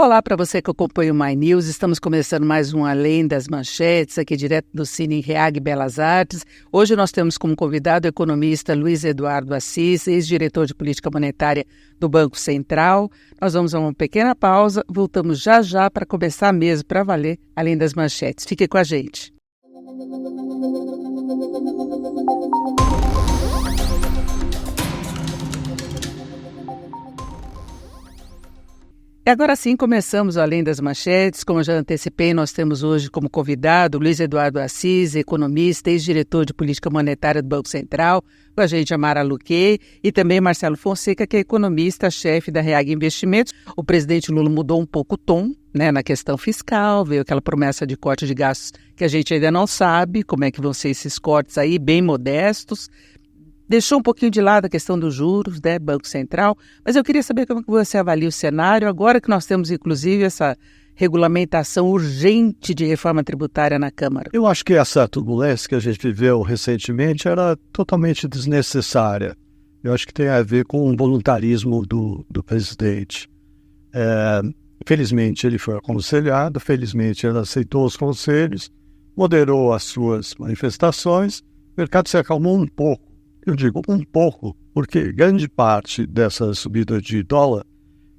Olá para você que acompanha o My News. Estamos começando mais um Além das Manchetes, aqui direto do Cine Reag Belas Artes. Hoje nós temos como convidado o economista Luiz Eduardo Assis, ex-diretor de política monetária do Banco Central. Nós vamos a uma pequena pausa, voltamos já já para começar mesmo, para valer, Além das Manchetes. Fique com a gente. E agora sim, começamos o Além das Manchetes. Como eu já antecipei, nós temos hoje como convidado Luiz Eduardo Assis, economista, ex-diretor de política monetária do Banco Central, com a gente a Mara Luque e também Marcelo Fonseca, que é economista-chefe da Reag Investimentos. O presidente Lula mudou um pouco o tom, na questão fiscal, veio aquela promessa de corte de gastos que a gente ainda não sabe como é que vão ser esses cortes aí, bem modestos. Deixou um pouquinho de lado a questão dos juros, Banco Central, mas eu queria saber como que você avalia o cenário, agora que nós temos, inclusive, essa regulamentação urgente de reforma tributária na Câmara. Eu acho que essa turbulência que a gente viveu recentemente era totalmente desnecessária. Eu acho que tem a ver com o voluntarismo do presidente. Felizmente ele foi aconselhado, felizmente ele aceitou os conselhos, moderou as suas manifestações, o mercado se acalmou um pouco. Eu digo um pouco, porque grande parte dessa subida de dólar,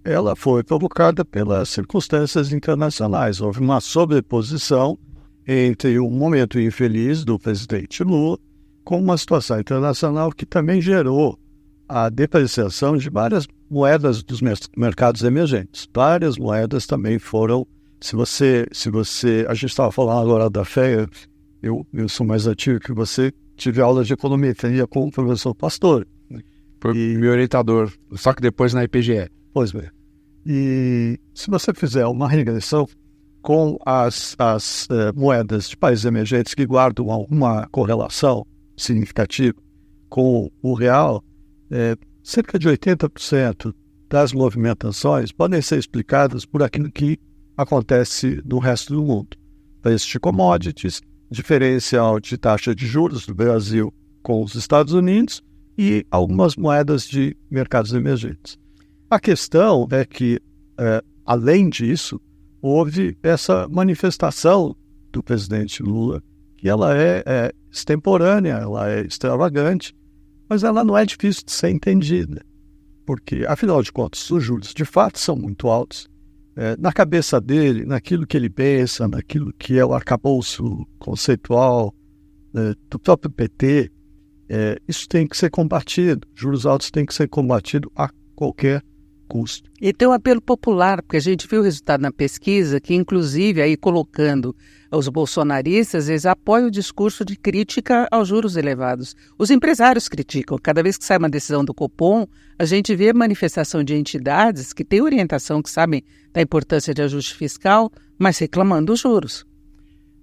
ela foi provocada pelas circunstâncias internacionais. Houve uma sobreposição entre um momento infeliz do presidente Lula com uma situação internacional que também gerou a depreciação de várias moedas dos mercados emergentes. Várias moedas também foram, a gente estava falando agora da FEA, eu sou mais antigo que você, tive aula de econometria com o professor Pastor. Foi meu orientador, só que depois na IPGE. Pois bem. E se você fizer uma regressão com as moedas de países emergentes que guardam alguma correlação significativa com o real, cerca de 80% das movimentações podem ser explicadas por aquilo que acontece no resto do mundo. Preços de commodities, diferencial de taxa de juros do Brasil com os Estados Unidos e algumas moedas de mercados emergentes. A questão é que, além disso, houve essa manifestação do presidente Lula, que ela é extemporânea, ela é extravagante, mas ela não é difícil de ser entendida, porque, afinal de contas, os juros de fato são muito altos. Na cabeça dele, naquilo que ele pensa, naquilo que é o arcabouço conceitual do próprio PT, isso tem que ser combatido. Juros altos têm que ser combatidos a qualquer custo. E tem um apelo popular, porque a gente viu o resultado na pesquisa, que inclusive, aí colocando os bolsonaristas, eles apoiam o discurso de crítica aos juros elevados. Os empresários criticam. Cada vez que sai uma decisão do Copom, a gente vê manifestação de entidades que têm orientação, que sabem da importância de ajuste fiscal, mas reclamando dos juros.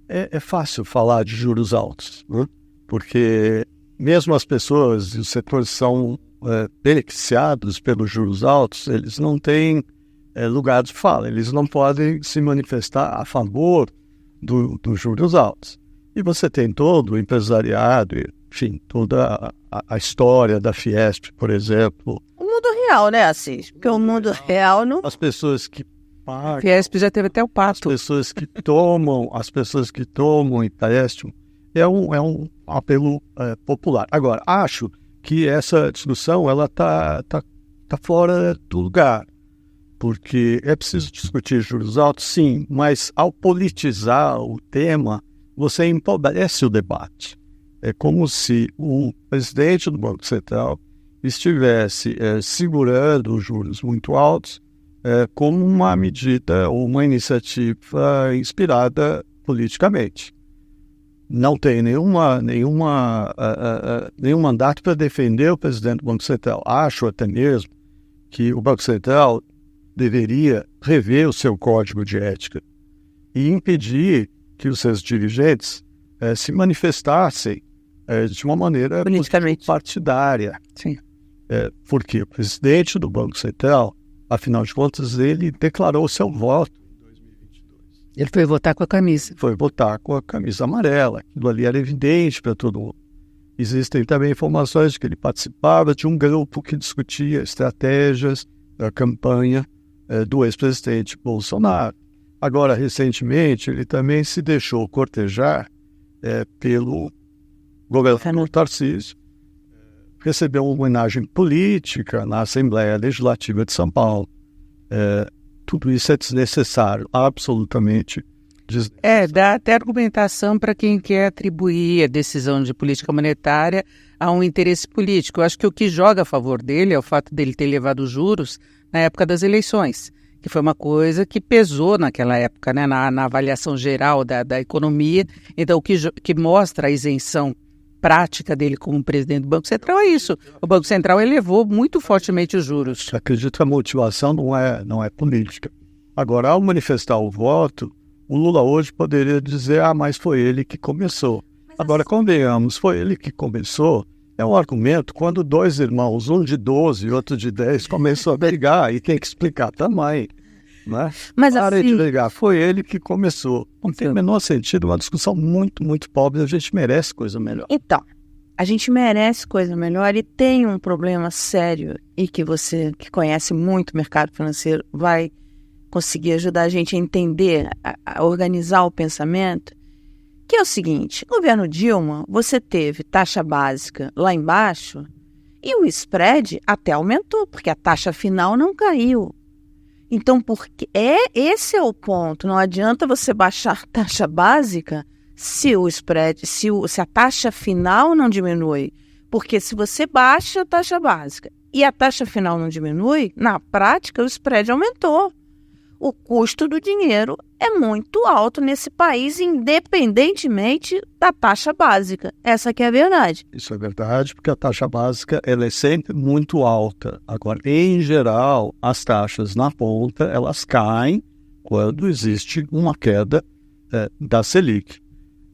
É fácil falar de juros altos, né? Porque mesmo as pessoas e os setores são beneficiados pelos juros altos, eles não têm lugar de fala, eles não podem se manifestar a favor dos juros altos. E você tem todo o empresariado, enfim, toda a história da Fiesp, por exemplo. O mundo real, né, Assis? Porque o mundo real não... As pessoas que pagam... Fiesp já teve até o pato. As pessoas que tomam empréstimo, é um apelo popular. Agora, acho que essa discussão ela tá fora do lugar, porque é preciso discutir juros altos, sim, mas ao politizar o tema, você empobrece o debate. É como se o presidente do Banco Central estivesse segurando os juros muito altos como uma medida ou uma iniciativa inspirada politicamente. Não tem nenhum mandato para defender o presidente do Banco Central. Acho até mesmo que o Banco Central deveria rever o seu código de ética e impedir que os seus dirigentes se manifestassem de uma maneira partidária. Sim. Porque o presidente do Banco Central, afinal de contas, ele declarou seu voto em 2022. Ele foi votar com a camisa. Foi votar com a camisa amarela. Aquilo ali era evidente para todo mundo. Existem também informações de que ele participava de um grupo que discutia estratégias da campanha do ex-presidente Bolsonaro. Agora, recentemente, ele também se deixou cortejar pelo governador Tarcísio, recebeu uma homenagem política na Assembleia Legislativa de São Paulo. Tudo isso é desnecessário, absolutamente desnecessário. Dá até argumentação para quem quer atribuir a decisão de política monetária a um interesse político. Eu acho que o que joga a favor dele é o fato dele ter levado juros na época das eleições, que foi uma coisa que pesou naquela época, né, na avaliação geral da economia. Então, o que mostra a isenção prática dele como presidente do Banco Central é isso. O Banco Central elevou muito fortemente os juros. Acredito que a motivação não é política. Agora, ao manifestar o voto, o Lula hoje poderia dizer, mas foi ele que começou. Agora, convenhamos, foi ele que começou. É um argumento quando dois irmãos, um de 12 e outro de 10, começam a brigar e tem que explicar também. Né? Mas Parem assim... de brigar, foi ele que começou. Não tem o menor sentido, uma discussão muito, muito pobre, a gente merece coisa melhor. Então, a gente merece coisa melhor e tem um problema sério e que você, que conhece muito o mercado financeiro, vai conseguir ajudar a gente a entender, a organizar o pensamento, que é o seguinte: no governo Dilma, você teve taxa básica lá embaixo e o spread até aumentou, porque a taxa final não caiu. Então, esse é o ponto. Não adianta você baixar a taxa básica se o spread, se a taxa final não diminui. Porque se você baixa a taxa básica e a taxa final não diminui, na prática o spread aumentou. O custo do dinheiro é muito alto nesse país, independentemente da taxa básica. Essa que é a verdade. Isso é verdade, porque a taxa básica ela é sempre muito alta. Agora, em geral, as taxas na ponta, elas caem quando existe uma queda da Selic.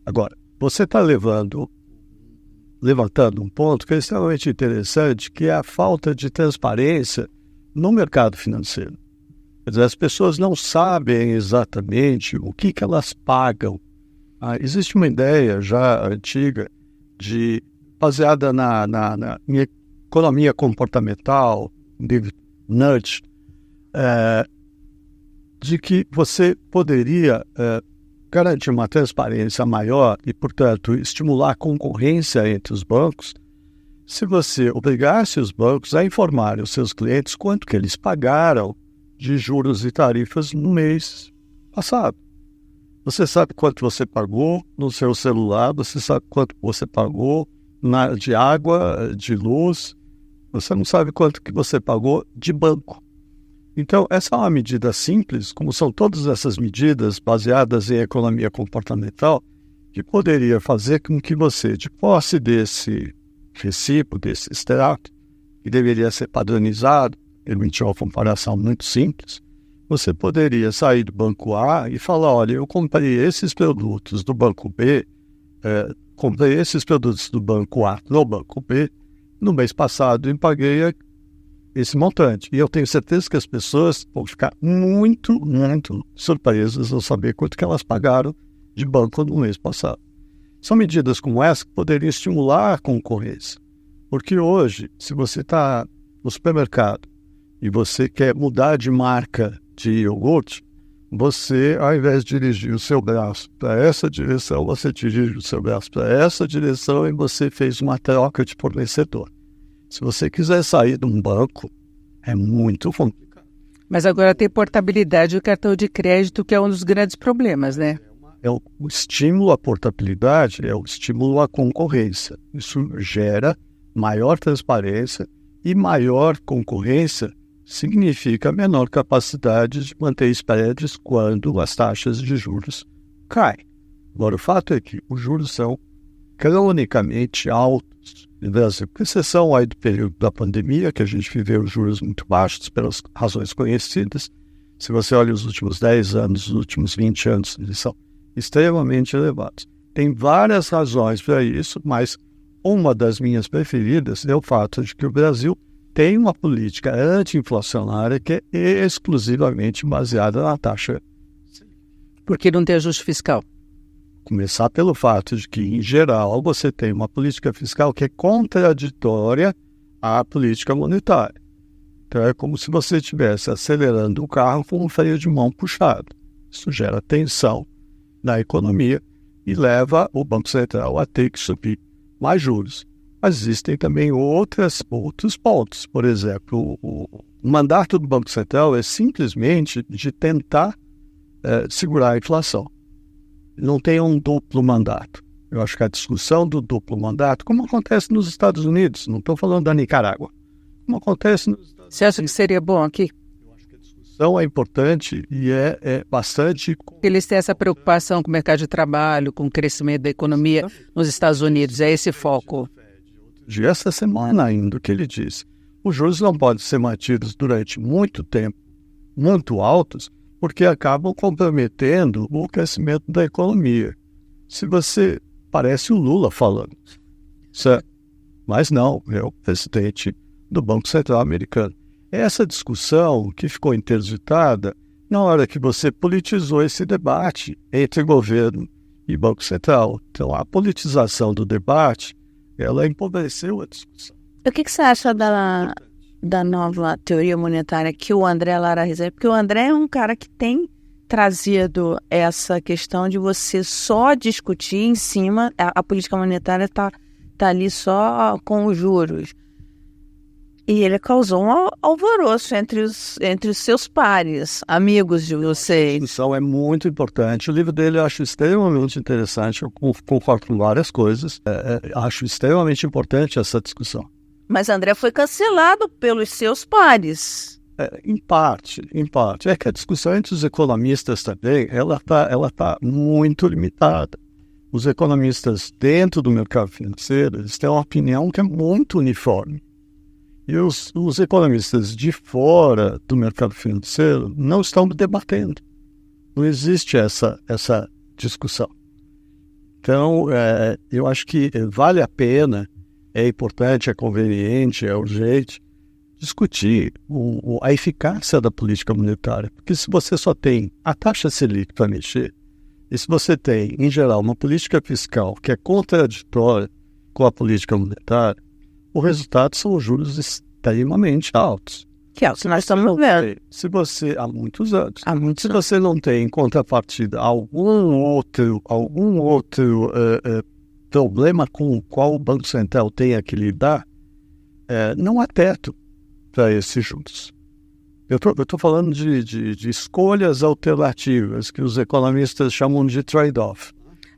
Agora, você está levantando um ponto que é extremamente interessante, que é a falta de transparência no mercado financeiro. Quer dizer, as pessoas não sabem exatamente o que elas pagam. Existe uma ideia já antiga, baseada em economia comportamental, David Nudge, de que você poderia garantir uma transparência maior e, portanto, estimular a concorrência entre os bancos se você obrigasse os bancos a informarem os seus clientes quanto que eles pagaram de juros e tarifas no mês passado. Você sabe quanto você pagou no seu celular, você sabe quanto você pagou de água, de luz, você não sabe quanto que você pagou de banco. Então, essa é uma medida simples, como são todas essas medidas baseadas em economia comportamental, que poderia fazer com que você, de posse desse recibo, desse extrato, que deveria ser padronizado, permitir uma comparação muito simples, você poderia sair do banco A e falar, olha, eu comprei esses produtos do banco B, comprei esses produtos do banco A no banco B, no mês passado eu paguei esse montante. E eu tenho certeza que as pessoas vão ficar muito, muito surpresas ao saber quanto que elas pagaram de banco no mês passado. São medidas como essa que poderiam estimular a concorrência. Porque hoje, se você está no supermercado e você quer mudar de marca de iogurte, você, ao invés de dirigir o seu braço para essa direção, você dirige o seu braço para essa direção e você fez uma troca de fornecedor. Se você quiser sair de um banco, é muito complicado. Mas agora tem portabilidade do cartão de crédito, que é um dos grandes problemas, né? O estímulo à portabilidade é o estímulo à concorrência. Isso gera maior transparência e maior concorrência significa menor capacidade de manter spreads quando as taxas de juros caem. Agora, o fato é que os juros são cronicamente altos no Brasil, com exceção aí do período da pandemia, que a gente viveu juros muito baixos pelas razões conhecidas. Se você olha os últimos 10 anos, os últimos 20 anos, eles são extremamente elevados. Tem várias razões para isso, mas uma das minhas preferidas é o fato de que o Brasil tem uma política anti-inflacionária que é exclusivamente baseada na taxa. Porque não tem ajuste fiscal. Começar pelo fato de que, em geral, você tem uma política fiscal que é contraditória à política monetária. Então é como se você estivesse acelerando o carro com um freio de mão puxado. Isso gera tensão na economia e leva o Banco Central a ter que subir mais juros. Mas existem também outros pontos. Por exemplo, o mandato do Banco Central é simplesmente de tentar segurar a inflação. Não tem um duplo mandato. Eu acho que a discussão do duplo mandato, como acontece nos Estados Unidos, não estou falando da Nicarágua, como acontece nos Estados Unidos. Você acha que seria bom aqui? Eu acho que a discussão é importante e é bastante... Eles têm essa preocupação com o mercado de trabalho, com o crescimento da economia nos Estados Unidos, é esse foco. De essa semana ainda, o que ele disse, os juros não podem ser mantidos durante muito tempo, muito altos, porque acabam comprometendo o crescimento da economia. Se você... Parece o Lula falando, certo? Mas não, é o presidente do Banco Central americano. Essa discussão que ficou interditada na hora que você politizou esse debate entre governo e Banco Central. Então, a politização do debate, ela empobreceu a discussão. O que você acha da nova teoria monetária que o André Lara reserva? Porque o André é um cara que tem trazido essa questão de você só discutir em cima, a política monetária está ali só com os juros. E ele causou um alvoroço entre os seus pares, amigos de vocês. A discussão é muito importante. O livro dele eu acho extremamente interessante, eu concordo com várias coisas. Acho extremamente importante essa discussão. Mas André foi cancelado pelos seus pares. Em parte. É que a discussão entre os economistas também, ela tá muito limitada. Os economistas dentro do mercado financeiro, eles têm uma opinião que é muito uniforme. E os economistas de fora do mercado financeiro não estão debatendo. Não existe essa discussão. Então, eu acho que vale a pena, é importante, é conveniente, é urgente, discutir a eficácia da política monetária. Porque se você só tem a taxa Selic para mexer, e se você tem, em geral, uma política fiscal que é contraditória com a política monetária, o resultado são os juros extremamente altos. Que é o que nós estamos vendo. Se você, há muitos anos. Se você não tem, em contrapartida, algum outro problema com o qual o Banco Central tenha que lidar, não há teto para esses juros. Eu estou falando de escolhas alternativas, que os economistas chamam de trade-off.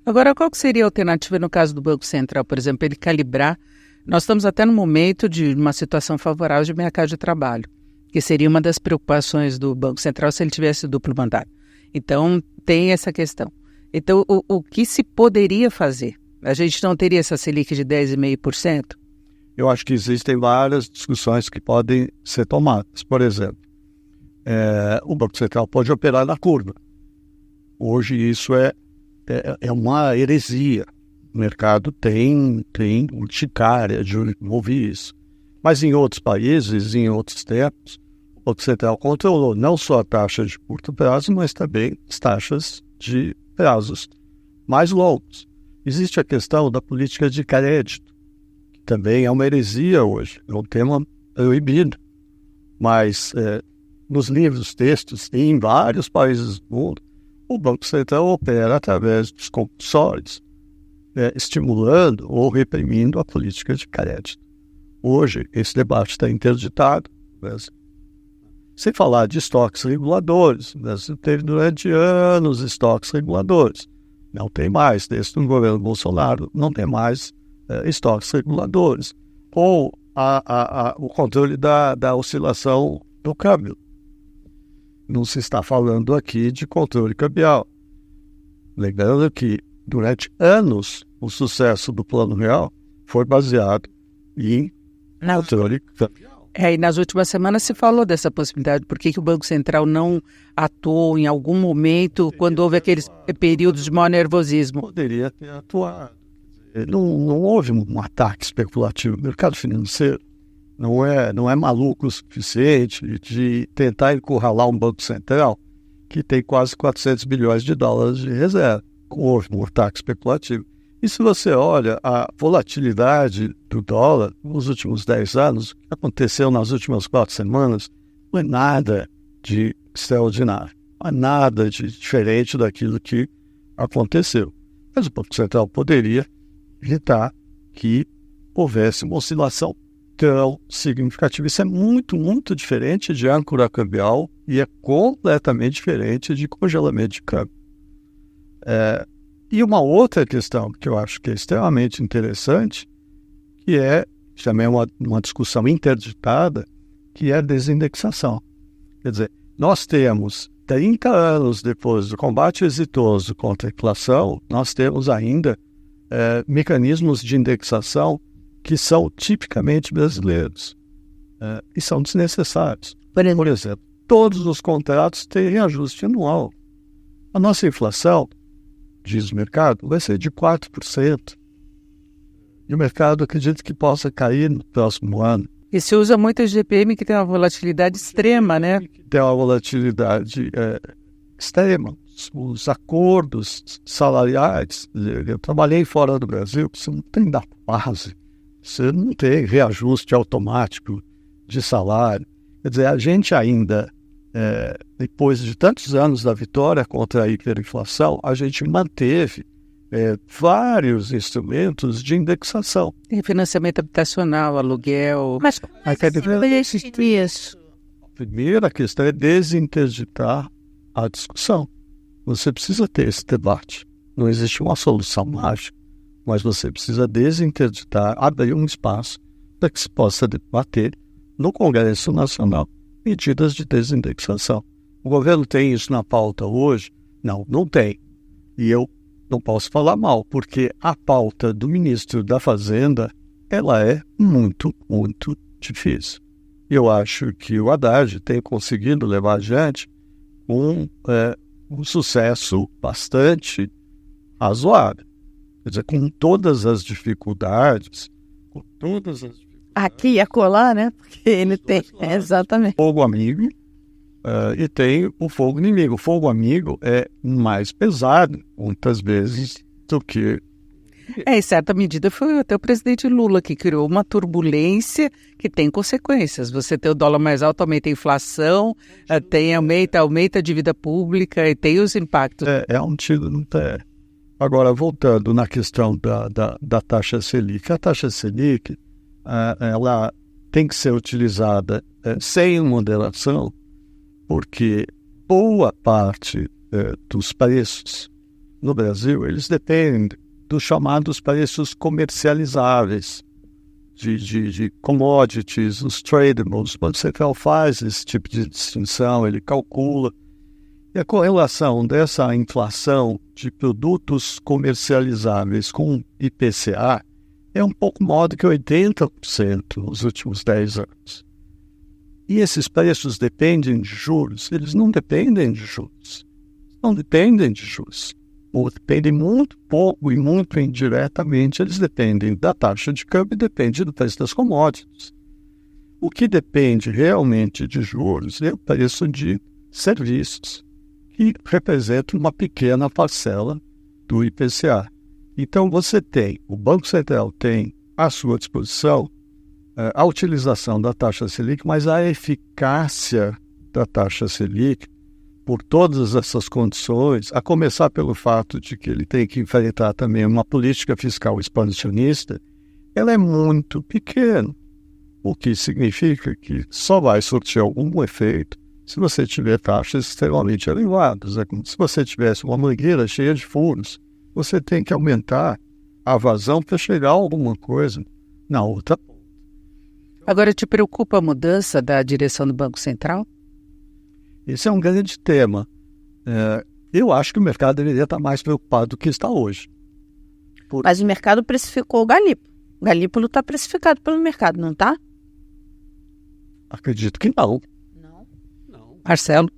Agora, qual que seria a alternativa no caso do Banco Central, por exemplo, ele calibrar? Nós estamos até no momento de uma situação favorável de mercado de trabalho, que seria uma das preocupações do Banco Central se ele tivesse duplo mandato. Então, tem essa questão. Então, o que se poderia fazer? A gente não teria essa Selic de 10,5%? Eu acho que existem várias discussões que podem ser tomadas. Por exemplo, o Banco Central pode operar na curva. Hoje isso é uma heresia. O mercado tem urticária de ouvir isso. Mas em outros países, em outros tempos, o Banco Central controlou não só a taxa de curto prazo, mas também as taxas de prazos mais longos. Existe a questão da política de crédito, que também é uma heresia hoje, é um tema proibido. Mas nos livros, textos, e em vários países do mundo, o Banco Central opera através dos compulsórios, estimulando ou reprimindo a política de crédito. Hoje, esse debate está interditado, sem falar de estoques reguladores. O Brasil teve durante anos estoques reguladores. Não tem mais, desde o governo Bolsonaro, não tem mais estoques reguladores. Ou o controle da oscilação do câmbio. Não se está falando aqui de controle cambial. Lembrando que, durante anos, o sucesso do Plano Real foi baseado em controle cambial. E nas últimas semanas se falou dessa possibilidade. Por que o Banco Central não atuou em algum momento quando houve aqueles períodos de maior nervosismo? Poderia ter atuado. Não houve um ataque especulativo. O mercado financeiro não é maluco o suficiente de tentar encurralar um Banco Central que tem quase 400 bilhões de dólares de reserva. Houve um ataque especulativo. E se você olha a volatilidade do dólar nos últimos 10 anos, o que aconteceu nas últimas 4 semanas, não é nada de extraordinário, não é nada de diferente daquilo que aconteceu. Mas o Banco Central poderia evitar que houvesse uma oscilação tão significativa. Isso é muito, muito diferente de âncora cambial e é completamente diferente de congelamento de câmbio. E uma outra questão que eu acho que é extremamente interessante, que é também uma discussão interditada, que é a desindexação. Quer dizer, nós temos 30 anos depois do combate exitoso contra a inflação, nós temos ainda mecanismos de indexação que são tipicamente brasileiros e são desnecessários. Por exemplo, todos os contratos têm reajuste anual. A nossa inflação, diz o mercado, vai ser de 4%. E o mercado acredita que possa cair no próximo ano. E se usa muito a GPM, que tem uma volatilidade extrema, né? Tem uma volatilidade extrema. Os acordos salariais, eu trabalhei fora do Brasil, você não tem da base, você não tem reajuste automático de salário. Quer dizer, a gente ainda, depois de tantos anos da vitória contra a hiperinflação, a gente manteve vários instrumentos de indexação. Tem financiamento habitacional, aluguel. Mas como isso? A primeira questão é desinterditar a discussão. Você precisa ter esse debate. Não existe uma solução mágica, mas você precisa desinterditar, abrir um espaço para que se possa debater no Congresso Nacional medidas de desindexação. O governo tem isso na pauta hoje? Não, não tem. E eu não posso falar mal, porque a pauta do ministro da Fazenda, ela é muito, muito difícil. Eu acho que o Haddad tem conseguido levar adiante um sucesso bastante razoável. Quer dizer, com todas as dificuldades, Aqui e acolá, né? Porque ele tem, exatamente. Fogo amigo e tem o fogo inimigo. O fogo amigo é mais pesado, muitas vezes, do que... Em certa medida foi até o presidente Lula que criou uma turbulência que tem consequências. Você tem o dólar mais alto, aumenta a inflação, aumenta a dívida pública e tem os impactos. É um tiro no pé. Agora, voltando na questão da taxa Selic. A taxa Selic, ela tem que ser utilizada sem moderação, porque boa parte dos preços no Brasil, eles dependem dos chamados preços comercializáveis de commodities, os tradables. O Banco Central faz esse tipo de distinção, ele calcula. E a correlação dessa inflação de produtos comercializáveis com IPCA é um pouco maior do que 80% nos últimos 10 anos. E esses preços dependem de juros? Eles não dependem de juros. Não dependem de juros. Ou dependem muito pouco e muito indiretamente. Eles dependem da taxa de câmbio e dependem do preço das commodities. O que depende realmente de juros é o preço de serviços, que representa uma pequena parcela do IPCA. Então, o Banco Central tem à sua disposição a utilização da taxa Selic, mas a eficácia da taxa Selic, por todas essas condições, a começar pelo fato de que ele tem que enfrentar também uma política fiscal expansionista, ela é muito pequena, o que significa que só vai surtir algum efeito se você tiver taxas extremamente elevadas. É como se você tivesse uma mangueira cheia de furos. Você tem que aumentar a vazão para chegar a alguma coisa na outra. Agora, te preocupa a mudança da direção do Banco Central? Esse é um grande tema. Eu acho que o mercado deveria estar mais preocupado do que está hoje. Mas o mercado precificou o Galípolo. O Galípolo está precificado pelo mercado, não está? Acredito que não. Marcelo?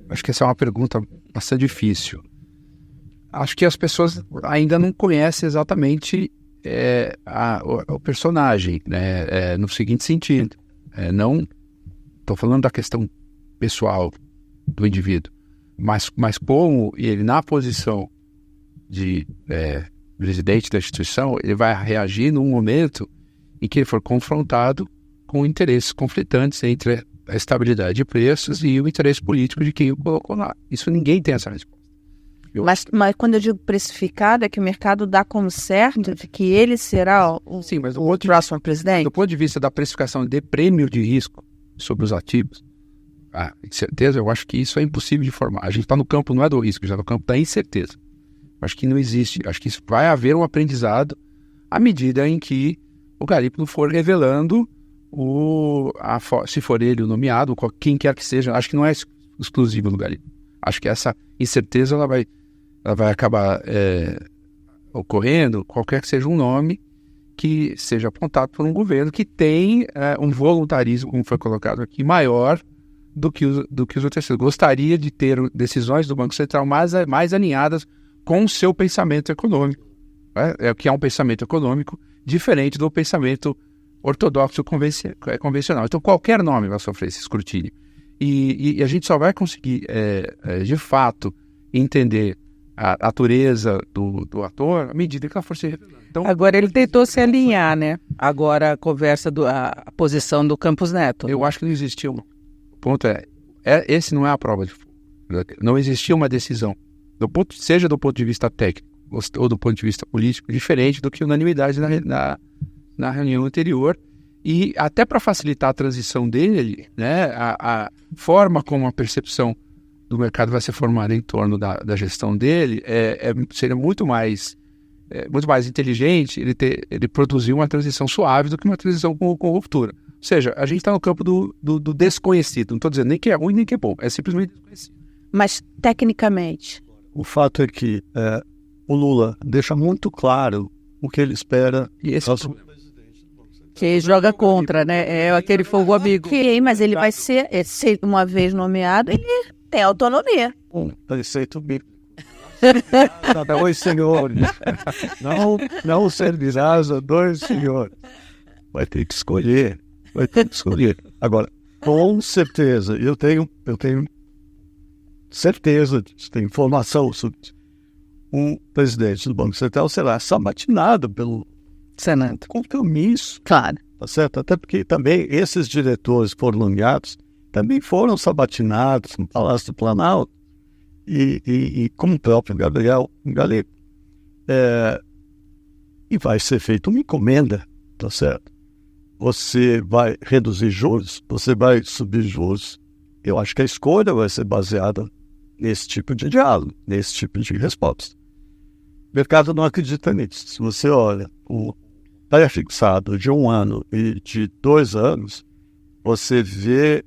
Acho que essa é uma pergunta bastante difícil. Acho que as pessoas ainda não conhecem exatamente o personagem, né? No seguinte sentido. Não estou falando da questão pessoal do indivíduo, mas como ele, na posição de presidente da instituição, ele vai reagir num momento em que ele for confrontado com interesses conflitantes entre a estabilidade de preços e o interesse político de quem o colocou lá. Isso ninguém tem essa resposta. Mas quando eu digo precificado, é que o mercado dá como certo de que ele será Sim, mas o próximo presidente? Do ponto de vista da precificação de prêmio de risco sobre os ativos, incerteza, eu acho que isso é impossível de formar. A gente está no campo, não é do risco, já está no campo da incerteza. Acho que não existe. Acho que isso vai haver um aprendizado à medida em que o garimpo for revelando se for ele o nomeado, quem quer que seja. Acho que não é exclusivo do garimpo. Acho que essa incerteza ela vai acabar ocorrendo, qualquer que seja um nome que seja apontado por um governo que tem um voluntarismo, como foi colocado aqui, maior do que os outros. Gostaria de ter decisões do Banco Central mais alinhadas com o seu pensamento econômico. Que é um pensamento econômico diferente do pensamento ortodoxo convencional. Então, qualquer nome vai sofrer esse escrutínio. E a gente só vai conseguir, de fato, entender a natureza do ator à medida que ela for se revelando. Então, agora ele tentou se alinhar, né? Agora a conversa, a posição do Campos Neto. Eu acho que não existia o ponto esse não é a prova de fogo. Não existia uma decisão, seja do ponto de vista técnico ou do ponto de vista político, diferente do que unanimidade na reunião anterior. E até para facilitar a transição dele, né, a forma como a percepção do mercado vai ser formada em torno da gestão dele, seria muito mais inteligente ele produzir uma transição suave do que uma transição com ruptura. Ou seja, a gente está no campo do desconhecido. Não estou dizendo nem que é ruim nem que é bom, é simplesmente desconhecido. Mas, tecnicamente? O fato é que o Lula deixa muito claro o que ele espera. E esse que joga contra, né? É aquele fogo amigo. Ok, mas ele vai ser uma vez nomeado, ele tem autonomia. Preceito bíblico. Dois senhores. Não servirás a dois senhores. Vai ter que escolher. Agora, com certeza, eu tenho certeza disso, tenho informação sobre isso. O presidente do Banco Central será sabatinado pelo Senado. Compromisso. Claro. Tá certo? Até porque também esses diretores que foram nomeados também foram sabatinados no Palácio do Planalto e como o próprio Gabriel Galego. E vai ser feita uma encomenda, tá certo? Você vai reduzir juros, você vai subir juros. Eu acho que a escolha vai ser baseada nesse tipo de diálogo, nesse tipo de resposta. O mercado não acredita nisso. Se você olha o pré-fixado de 1 ano e de 2 anos, você vê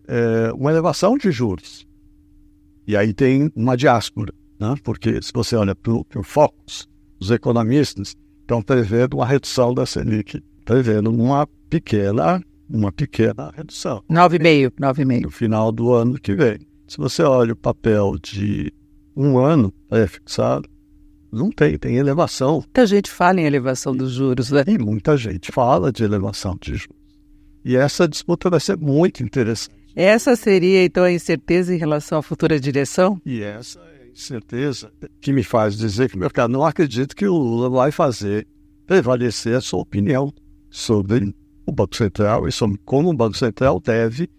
uma elevação de juros. E aí tem uma diáspora, né? Porque se você olha para o Focus, os economistas estão prevendo uma redução da Selic, prevendo uma pequena redução. 9,5. No final do ano que vem. Se você olha o papel de 1 ano pré-fixado, não tem elevação. Muita gente fala em elevação dos juros, né? E muita gente fala de elevação de juros. E essa disputa vai ser muito interessante. Essa seria, então, a incerteza em relação à futura direção? E essa é a incerteza que me faz dizer que o mercado não acredita que o Lula vai fazer prevalecer a sua opinião sobre o Banco Central e sobre como o Banco Central deve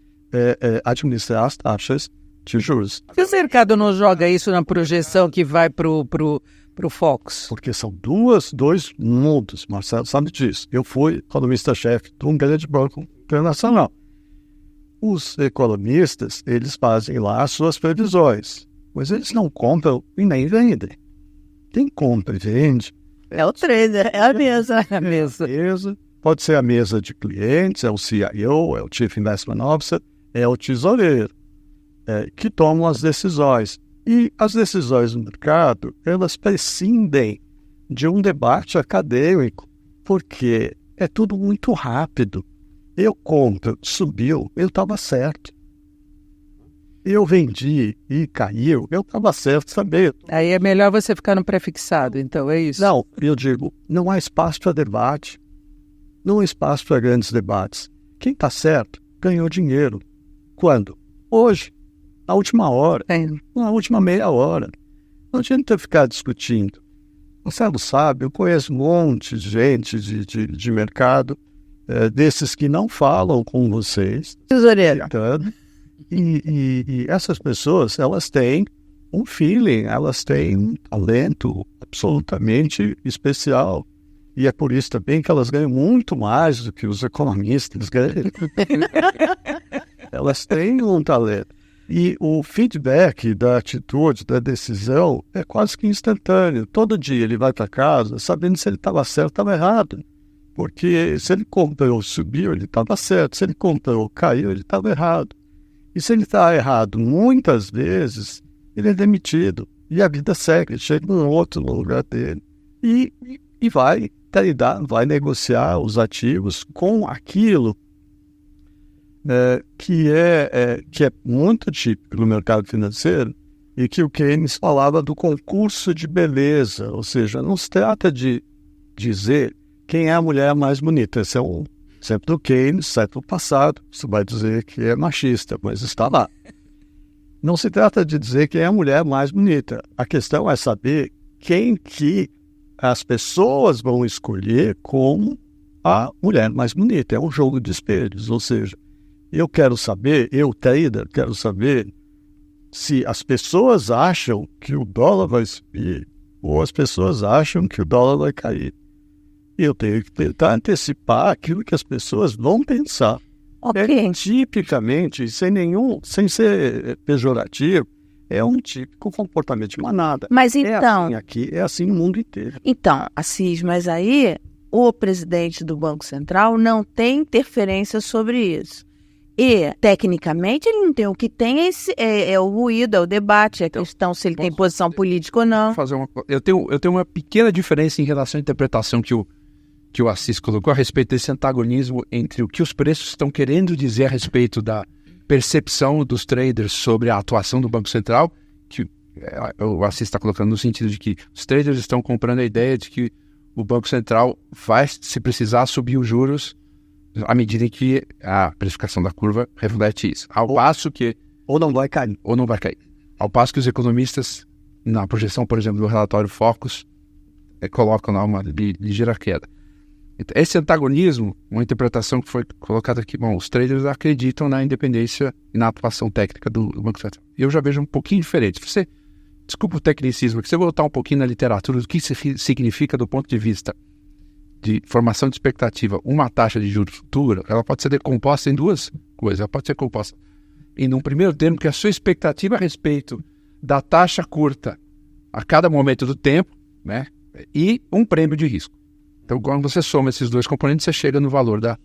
administrar as taxas de juros. Se o mercado não joga isso na projeção que vai para o Focus? Porque são dois mundos, Marcelo sabe disso. Eu fui economista-chefe de um grande banco internacional. Os economistas, eles fazem lá as suas previsões, mas eles não compram e nem vendem. Quem compra e vende... É o trader, é a mesa. É a mesa. Pode ser a mesa de clientes, é o CIO, é o Chief Investment Officer, é o tesoureiro, que tomam as decisões. E as decisões do mercado, elas prescindem de um debate acadêmico, porque é tudo muito rápido. Eu compro, subiu, eu estava certo. Eu vendi e caiu, eu estava certo também. Aí é melhor você ficar no pré-fixado, então, é isso? Não, eu digo, não há espaço para debate, não há espaço para grandes debates. Quem está certo ganhou dinheiro. Quando? Hoje. Na última hora, na última meia hora. Não adianta ficar discutindo. Marcelo sabe, eu conheço um monte de gente de mercado, desses que não falam com vocês. Tesoureiro. E essas pessoas, elas têm um feeling, elas têm um talento absolutamente especial. E é por isso também que elas ganham muito mais do que os economistas ganham. Elas têm um talento. E o feedback da atitude, da decisão, é quase que instantâneo. Todo dia ele vai para casa sabendo se ele estava certo ou estava errado. Porque se ele comprou, subiu, ele estava certo. Se ele comprou, caiu, ele estava errado. E se ele está errado muitas vezes, ele é demitido. E a vida segue, chega um outro no lugar dele. E vai tradear, vai negociar os ativos com aquilo que é muito típico no mercado financeiro e que o Keynes falava do concurso de beleza. Ou seja, não se trata de dizer quem é a mulher mais bonita. Esse é um exemplo do Keynes, século passado. Você vai dizer que é machista, mas está lá. Não se trata de dizer quem é a mulher mais bonita. A questão é saber quem que as pessoas vão escolher como a mulher mais bonita. É um jogo de espelhos. Ou seja, eu quero saber, eu, trader, quero saber se as pessoas acham que o dólar vai subir ou as pessoas acham que o dólar vai cair. Eu tenho que tentar antecipar aquilo que as pessoas vão pensar. Ok. Tipicamente, sem ser pejorativo, é um típico comportamento de manada. Mas É então... assim aqui, é assim no mundo inteiro. Então, Assis, mas aí o presidente do Banco Central não tem interferência sobre isso. E, tecnicamente, ele não tem. O que tem é o ruído, é o debate, é a questão se ele tem posição política ou não. Eu tenho uma pequena diferença em relação à interpretação que o Assis colocou a respeito desse antagonismo entre o que os preços estão querendo dizer a respeito da percepção dos traders sobre a atuação do Banco Central, que o Assis está colocando no sentido de que os traders estão comprando a ideia de que o Banco Central vai, se precisar, subir os juros à medida em que a precificação da curva reflete isso. Ou não vai cair. Ou não vai cair. Ao passo que os economistas, na projeção, por exemplo, do relatório Focus, colocam lá uma ligeira queda. Então, esse antagonismo, uma interpretação que foi colocada aqui, os traders acreditam na independência e na atuação técnica do Banco Central. Eu já vejo um pouquinho diferente. Desculpa o tecnicismo, que você voltar um pouquinho na literatura do que isso significa do ponto de vista de formação de expectativa. Uma taxa de juros futura, ela pode ser decomposta em duas coisas. Ela pode ser composta num primeiro termo, que é a sua expectativa a respeito da taxa curta a cada momento do tempo, né? E um prêmio de risco. Então, quando você soma esses dois componentes, você chega no valor da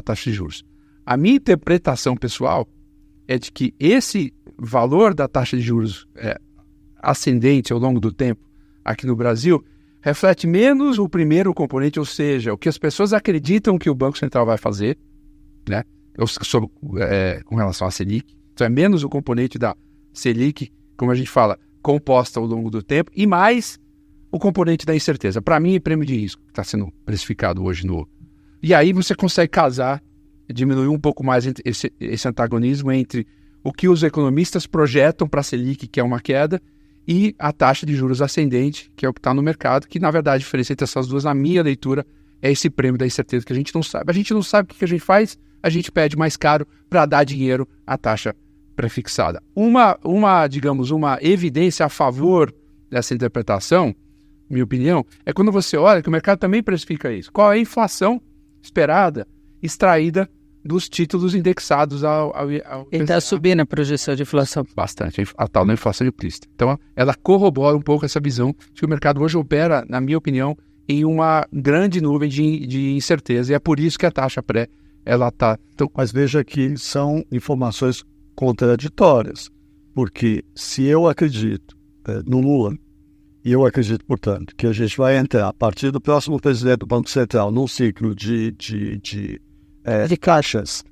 taxa de juros. A minha interpretação pessoal é de que esse valor da taxa de juros ascendente ao longo do tempo aqui no Brasil reflete menos o primeiro componente, ou seja, o que as pessoas acreditam que o Banco Central vai fazer, né, com relação à Selic. Então é menos o componente da Selic, como a gente fala, composta ao longo do tempo, e mais o componente da incerteza. Para mim, é prêmio de risco que está sendo precificado hoje no... E aí você consegue diminuir um pouco mais esse antagonismo entre o que os economistas projetam para a Selic, que é uma queda, e a taxa de juros ascendente, que é o que está no mercado, que na verdade a diferença entre essas duas, na minha leitura, é esse prêmio da incerteza que a gente não sabe. A gente não sabe o que a gente faz, a gente pede mais caro para dar dinheiro à taxa prefixada. Digamos, uma evidência a favor dessa interpretação, minha opinião, é quando você olha que o mercado também precifica isso. Qual é a inflação esperada, extraída dos títulos indexados ao Ele está subindo a projeção de inflação. Bastante, a tal da inflação implícita. Então, ela corrobora um pouco essa visão de que o mercado hoje opera, na minha opinião, em uma grande nuvem de incerteza. E é por isso que a taxa pré, ela está... Então, mas veja que são informações contraditórias. Porque se eu acredito no Lula, e eu acredito, portanto, que a gente vai entrar, a partir do próximo presidente do Banco Central, num ciclo de caixas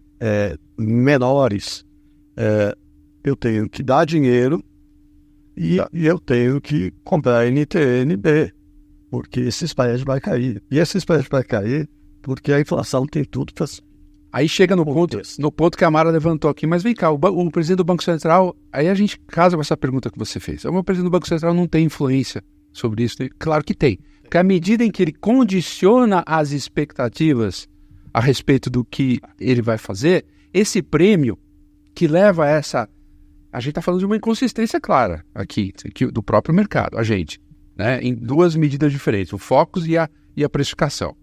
menores, eu tenho que dar dinheiro e eu tenho que comprar NTN-B, porque esse spread vai cair. E esse spread vai cair porque a inflação tem tudo para... Aí chega no ponto que a Mara levantou aqui, mas vem cá, o presidente do Banco Central, aí a gente casa com essa pergunta que você fez. O presidente do Banco Central não tem influência sobre isso? Claro que tem. Porque à medida em que ele condiciona as expectativas a respeito do que ele vai fazer, esse prêmio que leva a essa... A gente está falando de uma inconsistência clara aqui, do próprio mercado, a gente, né, em duas medidas diferentes, o focus e a precificação.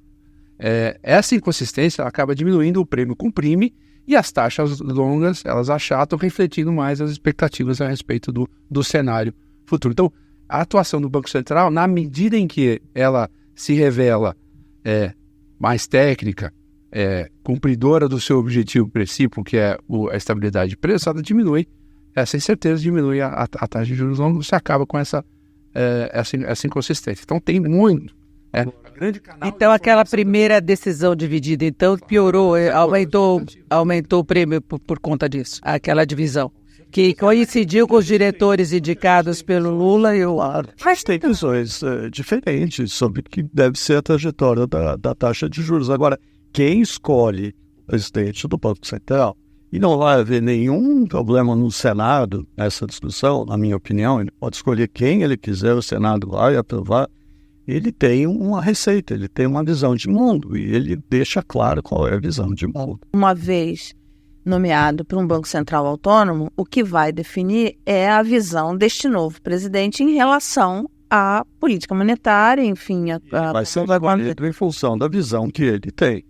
Essa inconsistência acaba diminuindo, o prêmio comprime e as taxas longas, elas achatam, refletindo mais as expectativas a respeito do cenário futuro. Então, a atuação do Banco Central, na medida em que ela se revela mais técnica, cumpridora do seu objetivo principal, que é a estabilidade de preço, ela diminui, essa incerteza diminui a taxa de juros longos, você acaba com essa inconsistência. Então, tem muito. Então, aquela primeira decisão dividida, então, piorou, aumentou o prêmio por conta disso, aquela divisão, que coincidiu com os diretores indicados pelo Lula e o... Mas tem visões diferentes sobre o que deve ser a trajetória da taxa de juros. Agora, quem escolhe o presidente do Banco Central, e não vai haver nenhum problema no Senado nessa discussão, na minha opinião, ele pode escolher quem ele quiser, o Senado vai aprovar. Ele tem uma receita, ele tem uma visão de mundo e ele deixa claro qual é a visão de mundo. Uma vez nomeado para um Banco Central autônomo, o que vai definir é a visão deste novo presidente em relação à política monetária, enfim... Vai ser escolhido em função da visão que ele tem.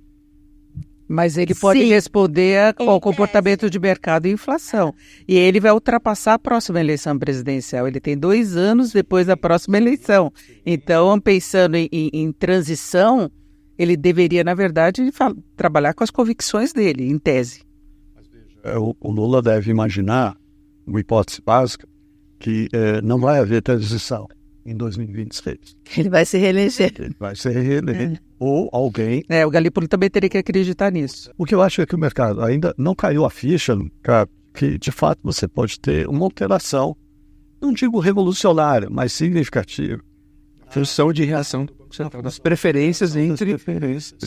Mas ele pode responder ao comportamento de mercado e inflação. E ele vai ultrapassar a próxima eleição presidencial. Ele tem 2 anos depois da próxima eleição. Então, pensando em transição, ele deveria, na verdade, trabalhar com as convicções dele, em tese. O Lula deve imaginar, uma hipótese básica, que não vai haver transição em 2026. Ele vai se reeleger. Ele vai se reeleger. Ou alguém... O Galípolo também teria que acreditar nisso. O que eu acho é que o mercado ainda não caiu a ficha, cara, que de fato você pode ter uma alteração, não digo revolucionária, mas significativa. Função de reação do Banco Central, das preferências entre,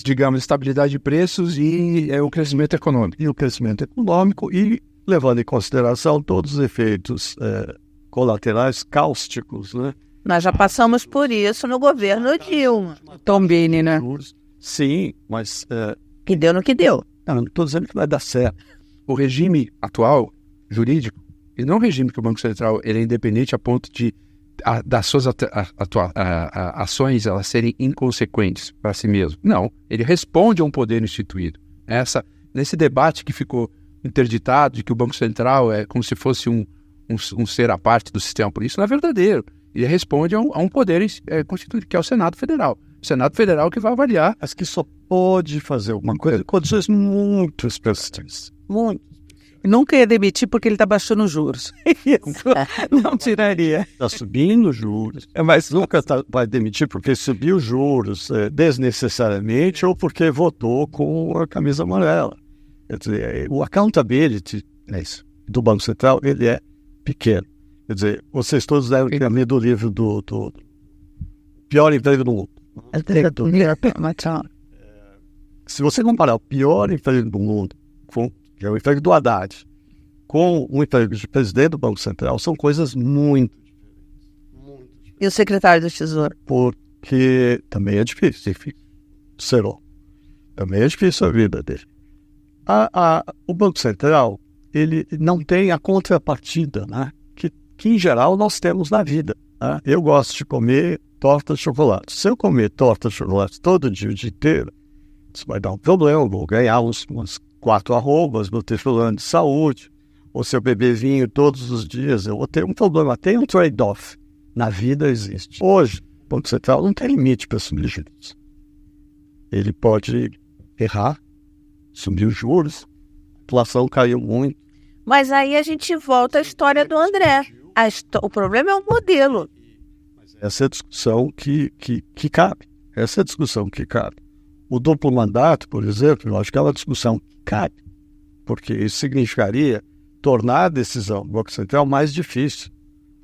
digamos, estabilidade de preços e o crescimento econômico. E o crescimento econômico e levando em consideração todos os efeitos colaterais cáusticos, né? Nós já passamos por isso no governo Dilma. Tombini, né? Sim, mas... Que deu no que deu. Não estou dizendo que vai dar certo. O regime atual, jurídico, e não é um regime que o Banco Central ele é independente a ponto de das suas ações elas serem inconsequentes para si mesmo. Não, ele responde a um poder instituído. Nesse debate que ficou interditado de que o Banco Central é como se fosse um ser à parte do sistema político, não é verdadeiro. Ele responde a um poder constituído, que é o Senado Federal. O Senado Federal que vai avaliar. Mas que só pode fazer alguma coisa em condições muito específicas. Muito. Nunca ia demitir porque ele está baixando os juros. Isso não tiraria. Está subindo os juros, mas nunca vai demitir porque subiu os juros desnecessariamente ou porque votou com a camisa amarela. Quer dizer, o accountability do Banco Central ele é pequeno. Quer dizer, vocês todos devem ter lido o livro do Pior Emprego do Mundo. Se você comparar o pior emprego do mundo, que é o emprego do Haddad, com o emprego de presidente do Banco Central, são coisas muito diferentes. E o secretário do Tesouro? Porque também é difícil. Também é difícil a vida dele. O Banco Central, ele não tem a contrapartida, né? Que em geral nós temos na vida. Né? Eu gosto de comer torta de chocolate. Se eu comer torta de chocolate todo dia, o dia inteiro, isso vai dar um problema. Vou ganhar umas 4 arrobas, vou ter problema de saúde. Ou se eu beber vinho todos os dias, eu vou ter um problema. Tem um trade-off. Na vida existe. Hoje, o Banco Central não tem limite para subir juros. Ele pode errar, subir os juros, a inflação caiu muito. Mas aí a gente volta à história do André. O problema é o modelo. Essa é a discussão que cabe. Essa é a discussão que cabe. O duplo mandato, por exemplo, eu acho que é uma discussão que cabe, porque isso significaria tornar a decisão do Banco Central mais difícil.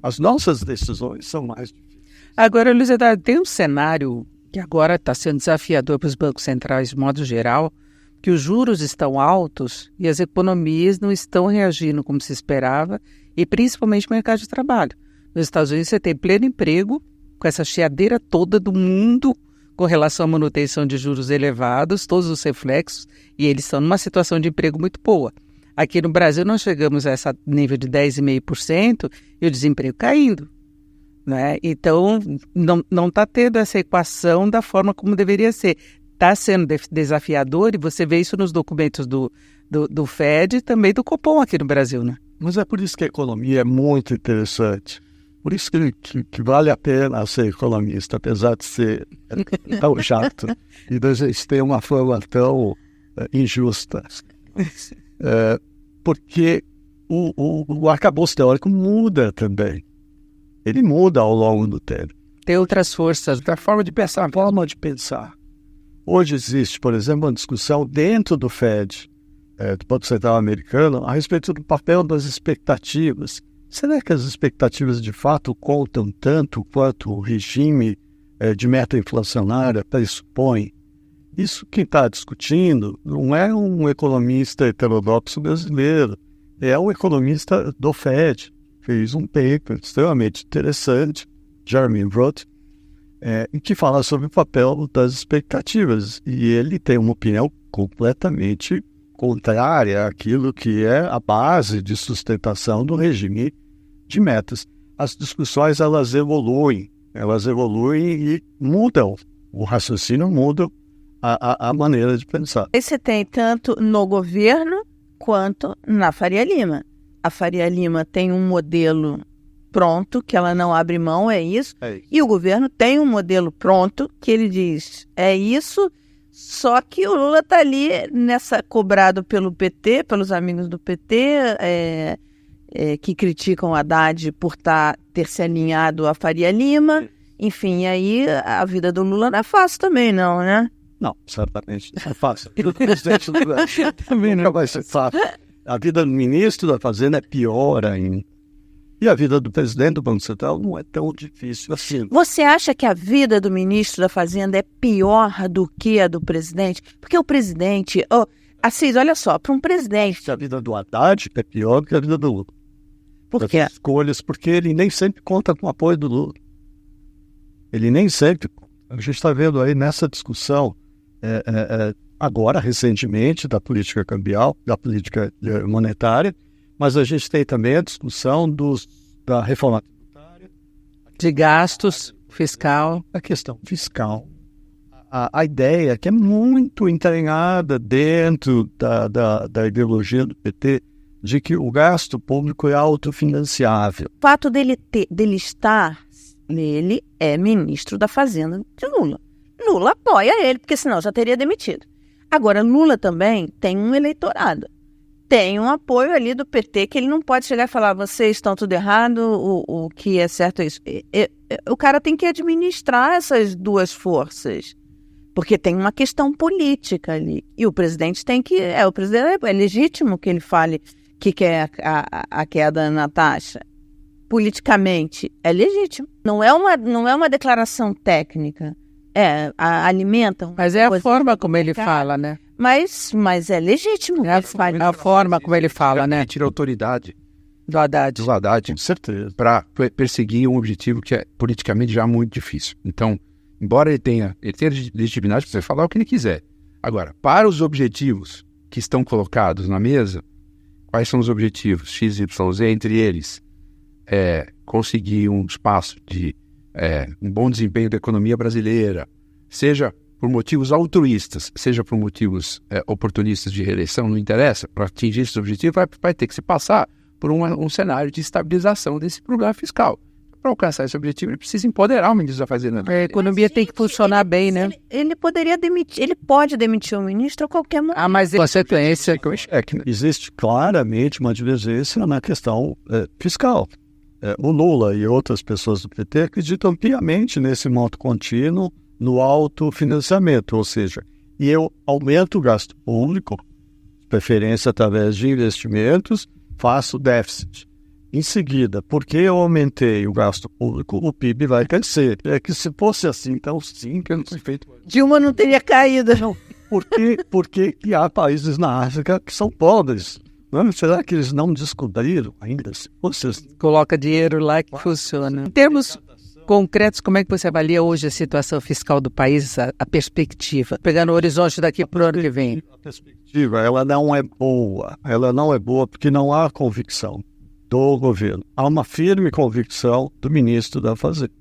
As nossas decisões são mais difíceis. Agora, Luiz Eduardo, tem um cenário que agora está sendo desafiador para os bancos centrais de modo geral, que os juros estão altos e as economias não estão reagindo como se esperava, e principalmente o mercado de trabalho. Nos Estados Unidos você tem pleno emprego, com essa chiadeira toda do mundo com relação à manutenção de juros elevados, todos os reflexos, e eles estão numa situação de emprego muito boa. Aqui no Brasil nós chegamos a esse nível de 10,5% e o desemprego caindo, né? Então não está tendo essa equação da forma como deveria ser. Está sendo desafiador, e você vê isso nos documentos do FED e também do Copom aqui no Brasil, né? Mas é por isso que a economia é muito interessante. Por isso que vale a pena ser economista, apesar de ser tão chato e da gente ter uma fama tão injusta. Porque o arcabouço teórico muda também. Ele muda ao longo do tempo. Tem outras forças. A forma de pensar. Hoje existe, por exemplo, uma discussão dentro do FED, do Banco Central Americano, a respeito do papel das expectativas. Será que as expectativas de fato contam tanto quanto o regime de meta inflacionária pressupõe? Isso quem está discutindo não é um economista heterodoxo brasileiro, é um economista do FED. Fez um paper extremamente interessante, Jeremy Roth, que fala sobre o papel das expectativas. E ele tem uma opinião completamente contrária àquilo que é a base de sustentação do regime de metas. As discussões elas evoluem e mudam, o raciocínio muda, a maneira de pensar. Você tem tanto no governo quanto na Faria Lima. A Faria Lima tem um modelo pronto, que ela não abre mão, é isso. E o governo tem um modelo pronto, que ele diz, é isso, só que o Lula está ali cobrado pelo PT, pelos amigos do PT, que criticam o Haddad por ter se alinhado à Faria Lima. Enfim, aí a vida do Lula não é fácil também, não, né? Não, certamente não é fácil. A vida do presidente do Brasil também não vai ser fácil. A vida do ministro da Fazenda é pior ainda. E a vida do presidente do Banco Central não é tão difícil assim. Você acha que a vida do ministro da Fazenda é pior do que a do presidente? Porque o presidente... Assis, olha só, para um presidente... A vida do Haddad é pior do que a vida do Lula. Por quê? As escolhas, porque ele nem sempre conta com o apoio do Lula. Ele nem sempre... A gente está vendo aí nessa discussão, agora, recentemente, da política cambial, da política monetária, mas a gente tem também a discussão da reforma tributária. De gastos, fiscal. A questão fiscal. A ideia que é muito entranhada dentro da ideologia do PT de que o gasto público é autofinanciável. O fato dele estar nele é ministro da Fazenda de Lula. Lula apoia ele, porque senão já teria demitido. Agora, Lula também tem um eleitorado. Tem um apoio ali do PT que ele não pode chegar e falar, vocês estão tudo errado, o que é certo é isso. O cara tem que administrar essas duas forças, porque tem uma questão política ali. E o presidente tem que... O presidente é legítimo que ele fale que quer a queda na taxa. Politicamente, é legítimo. Não é uma declaração técnica. Alimenta... Mas é a forma como ele fala, né? Mas é legítimo. É a forma como ele fala, né? Tira a autoridade do Haddad. Com certeza. Para perseguir um objetivo que é politicamente já muito difícil. Então, embora ele tenha legitimidade para falar o que ele quiser. Agora, para os objetivos que estão colocados na mesa, quais são os objetivos? X, Y, Z, entre eles, conseguir um espaço de um bom desempenho da economia brasileira, seja por motivos altruístas, seja por motivos oportunistas de reeleição, não interessa, para atingir esse objetivo vai ter que se passar por um cenário de estabilização desse problema fiscal. Para alcançar esse objetivo, ele precisa empoderar o ministro da Fazenda. A economia tem que funcionar bem, né? Ele poderia demitir, ele pode demitir o ministro a qualquer momento. Mas consequência... Existe claramente uma divergência na questão fiscal. O Lula e outras pessoas do PT acreditam piamente nesse modo contínuo, no autofinanciamento, ou seja, e eu aumento o gasto público, preferência através de investimentos, faço déficit. Em seguida, porque eu aumentei o gasto público, o PIB vai crescer. É que se fosse assim, então sim, que não foi feito. Dilma não teria caído. Não, porque há países na África que são pobres. Não, será que eles não descobriram ainda? Se fosse assim? Coloca dinheiro lá que funciona. Em termos... concretos, como é que você avalia hoje a situação fiscal do país, a perspectiva, pegando o horizonte daqui para o ano que vem? A perspectiva, ela não é boa porque não há convicção do governo. Há uma firme convicção do ministro da Fazenda.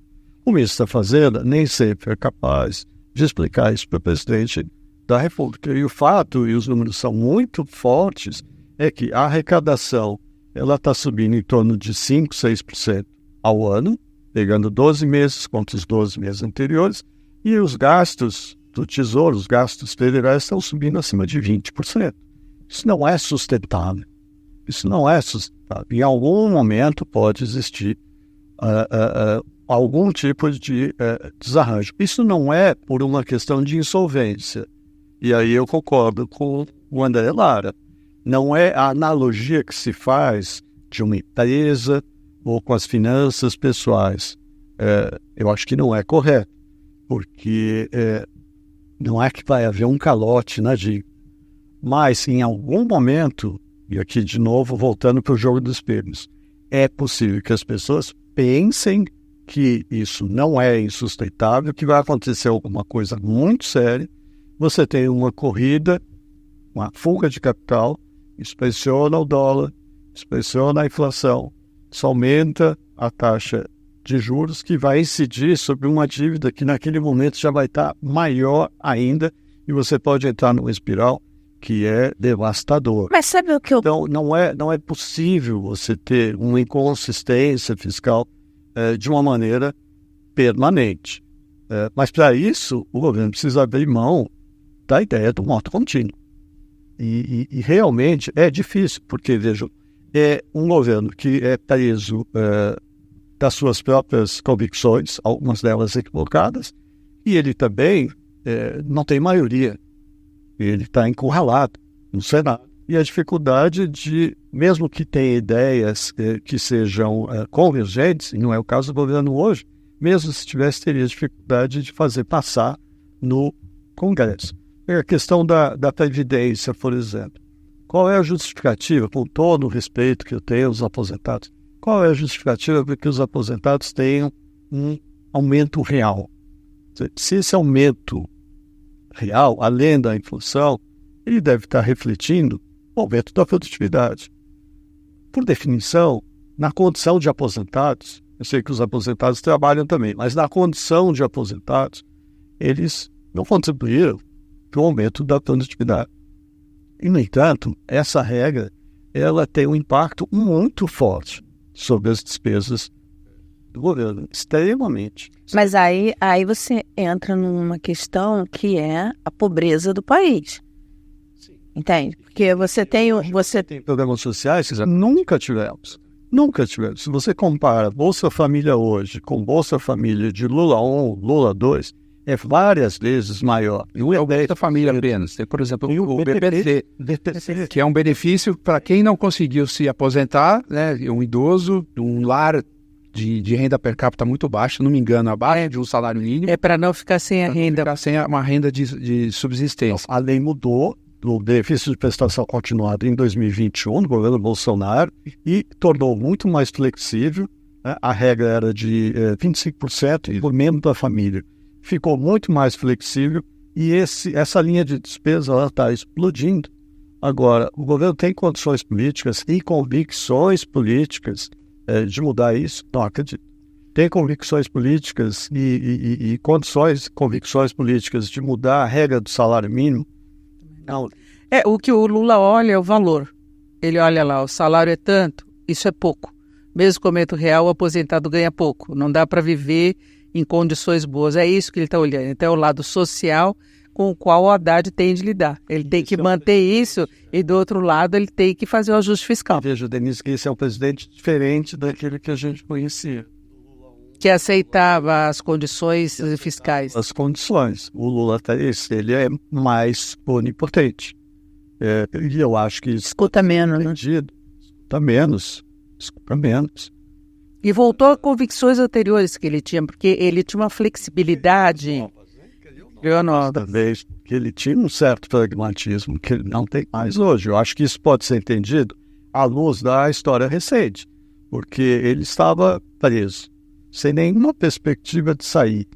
O ministro da Fazenda nem sempre é capaz de explicar isso para o presidente da República. E o fato, e os números são muito fortes, é que a arrecadação ela está subindo em torno de 5%, 6% ao ano, pegando 12 meses contra os 12 meses anteriores, e os gastos do Tesouro, os gastos federais estão subindo acima de 20%. Isso não é sustentável. Isso não é sustentável. Em algum momento pode existir algum tipo de desarranjo. Isso não é por uma questão de insolvência. E aí eu concordo com o André Lara. Não é a analogia que se faz de uma empresa ou com as finanças pessoais. Eu acho que não é correto, porque não é que vai haver um calote na dívida. Mas, em algum momento, e aqui de novo, voltando para o jogo dos prêmios, é possível que as pessoas pensem que isso não é insustentável, que vai acontecer alguma coisa muito séria, você tem uma corrida, uma fuga de capital, isso pressiona o dólar, isso pressiona a inflação, isso aumenta a taxa de juros que vai incidir sobre uma dívida que naquele momento já vai estar maior ainda e você pode entrar numa espiral que é devastador. Mas sabe o que eu... Então, não é possível você ter uma inconsistência fiscal de uma maneira permanente. Mas, para isso, o governo precisa abrir mão da ideia do modo contínuo. E realmente é difícil, porque, vejam, é um governo que é preso das suas próprias convicções, algumas delas equivocadas, e ele também não tem maioria. Ele está encurralado no Senado. E a dificuldade de, mesmo que tenha ideias que sejam convergentes, e não é o caso do governo hoje, mesmo se tivesse, teria dificuldade de fazer passar no Congresso. A questão da Previdência, por exemplo. Qual é a justificativa, com todo o respeito que eu tenho aos aposentados, qual é a justificativa para que os aposentados tenham um aumento real? Se esse aumento real, além da inflação, ele deve estar refletindo o aumento da produtividade. Por definição, na condição de aposentados, eu sei que os aposentados trabalham também, mas na condição de aposentados, eles não contribuíram para o aumento da produtividade. E, no entanto, essa regra ela tem um impacto muito forte sobre as despesas do governo, extremamente. Mas aí você entra numa questão que é a pobreza do país. Sim. Entende? Porque você tem programas sociais que nunca tivemos. Nunca tivemos. Se você compara Bolsa Família hoje com Bolsa Família de Lula 1, Lula 2, é várias vezes maior. E o Bolsa Família apenas. Tem, por exemplo, o BPC, que é um benefício para quem não conseguiu se aposentar, né? Um idoso, um lar de renda per capita muito baixa, não me engano, abaixo de um salário mínimo. É para não ficar sem a renda. Ficar sem uma renda de subsistência. A lei mudou, o benefício de prestação continuada em 2021, no governo Bolsonaro, e tornou muito mais flexível, né? A regra era de 25% por membro da família. Ficou muito mais flexível e essa linha de despesa está explodindo. Agora, o governo tem condições políticas e convicções políticas de mudar isso? Não acredito. Tem convicções políticas e convicções políticas de mudar a regra do salário mínimo? Não. O que o Lula olha é o valor. Ele olha lá, o salário é tanto, isso é pouco. Mesmo com o aumento real, o aposentado ganha pouco. Não dá para viver em condições boas. É isso que ele está olhando. Então, é o lado social com o qual o Haddad tem de lidar. Ele tem que manter isso e, do outro lado, ele tem que fazer o ajuste fiscal. Veja, Denise, que esse é um presidente diferente daquele que a gente conhecia. Que aceitava as condições fiscais. As condições. O Lula, ele é mais onipotente. E eu acho que... Escuta menos, né? Escuta menos. E voltou a convicções anteriores que ele tinha, porque ele tinha uma flexibilidade... Talvez que ele tinha um certo pragmatismo que ele não tem mais hoje. Eu acho que isso pode ser entendido à luz da história recente, porque ele estava preso. sem nenhuma perspectiva de sair.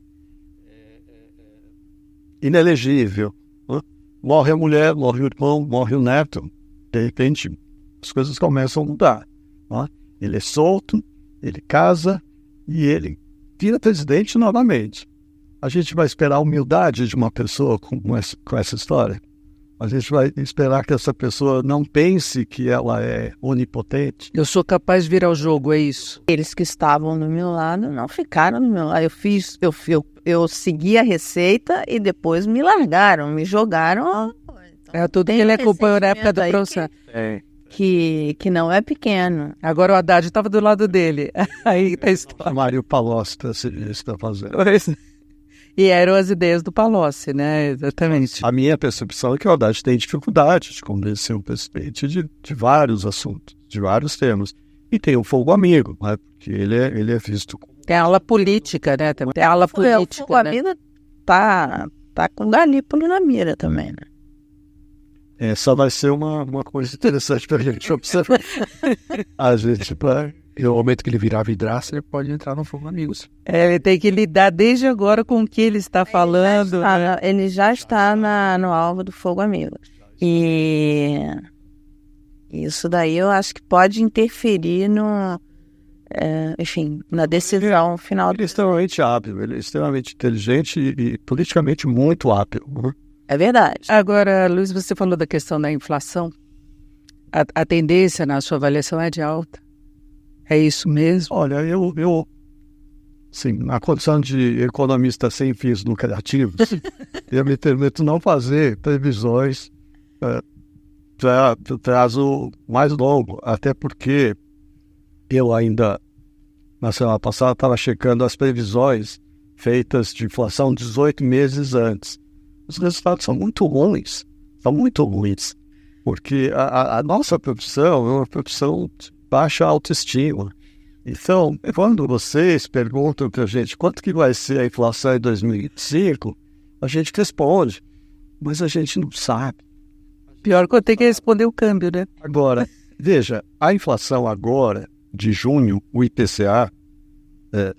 Inelegível. Né? Morre a mulher, morre o irmão, morre o neto. De repente, as coisas começam a mudar. Né? Ele é solto, ele casa e ele vira presidente novamente. A gente vai esperar a humildade de uma pessoa com essa história? A gente vai esperar que essa pessoa não pense que ela é onipotente? Eu sou capaz de virar o jogo, é isso? Eles que estavam do meu lado não ficaram do meu lado. Eu segui a receita e depois me largaram, me jogaram. É tudo que ele acompanhou na época do processo. Que não é pequeno. Agora o Haddad estava do lado dele. Aí tá a história. Mário Palocci está fazendo. E eram as ideias do Palocci, né? Exatamente. A minha percepção é que o Haddad tem dificuldade de convencer o presidente de vários assuntos, de vários temas. E tem o fogo amigo, né? Porque ele é visto como... Tem a ala política, né? Tem a ala política, o fogo amigo tá com Galípolo na mira também, né? Essa vai ser uma coisa interessante para a gente observar. A gente vai... No momento que ele virar vidraça, ele pode entrar no Fogo Amigos. Ele tem que lidar desde agora com o que ele está falando. Ele já está no alvo do Fogo Amigo. E isso daí eu acho que pode interferir na decisão final. Ele é extremamente hábil, ele é extremamente inteligente e politicamente muito hábil. É verdade. Agora, Luiz, você falou da questão da inflação. A tendência na sua avaliação é de alta? É isso mesmo? Olha, eu sim, na condição de economista sem fins lucrativos, eu me permito não fazer previsões para prazo mais longo, até porque eu ainda, na semana passada, estava checando as previsões feitas de inflação 18 meses antes. Os resultados são muito ruins, porque a nossa profissão é uma profissão de baixa autoestima. Então, quando vocês perguntam para a gente quanto que vai ser a inflação em 2025, a gente responde, mas a gente não sabe. Pior que eu tenho que responder o câmbio, né? Agora, veja, a inflação agora, de junho, o IPCA,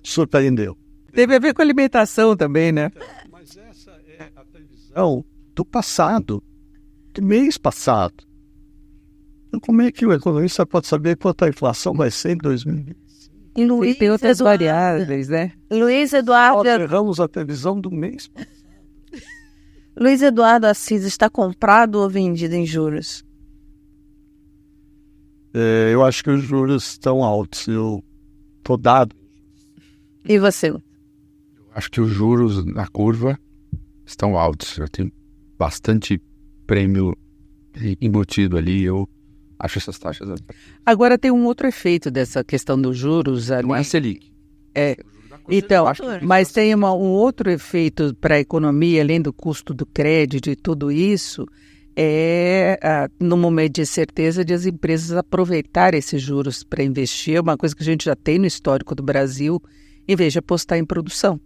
surpreendeu. Teve a ver com alimentação também, né? Mas essa é a previsão do passado, do mês passado. Então, como é que o economista pode saber quanto a inflação vai ser em 2025? E tem outras variáveis, né? Luiz Eduardo... Nós erramos a previsão do mês passado. Luiz Eduardo Assis está comprado ou vendido em juros? Eu acho que os juros estão altos. Eu estou dado. E você? Eu acho que os juros na curva estão altos. Eu tenho bastante prêmio embutido ali. Eu acho essas taxas... Agora tem um outro efeito dessa questão dos juros. Não é Selic. Então, mas tem um outro efeito para a economia, além do custo do crédito e tudo isso, no momento de incerteza de as empresas aproveitarem esses juros para investir, uma coisa que a gente já tem no histórico do Brasil, em vez de apostar em produção,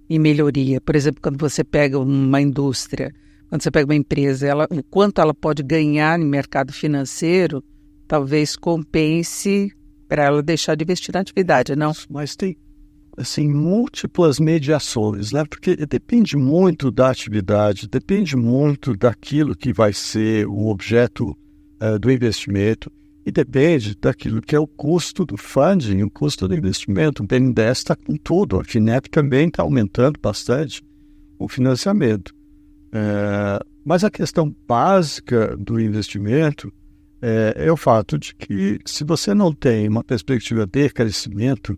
em melhoria. Por exemplo, quando você pega uma indústria, quando você pega uma empresa, o quanto ela pode ganhar no mercado financeiro, talvez compense para ela deixar de investir na atividade, não? Mas tem, assim, múltiplas mediações, né? Porque depende muito da atividade, depende muito daquilo que vai ser o objeto do investimento e depende daquilo que é o custo do funding, o custo do investimento. O BNDES está com tudo, a FINEP também está aumentando bastante o financiamento. Mas a questão básica do investimento é o fato de que se você não tem uma perspectiva de crescimento,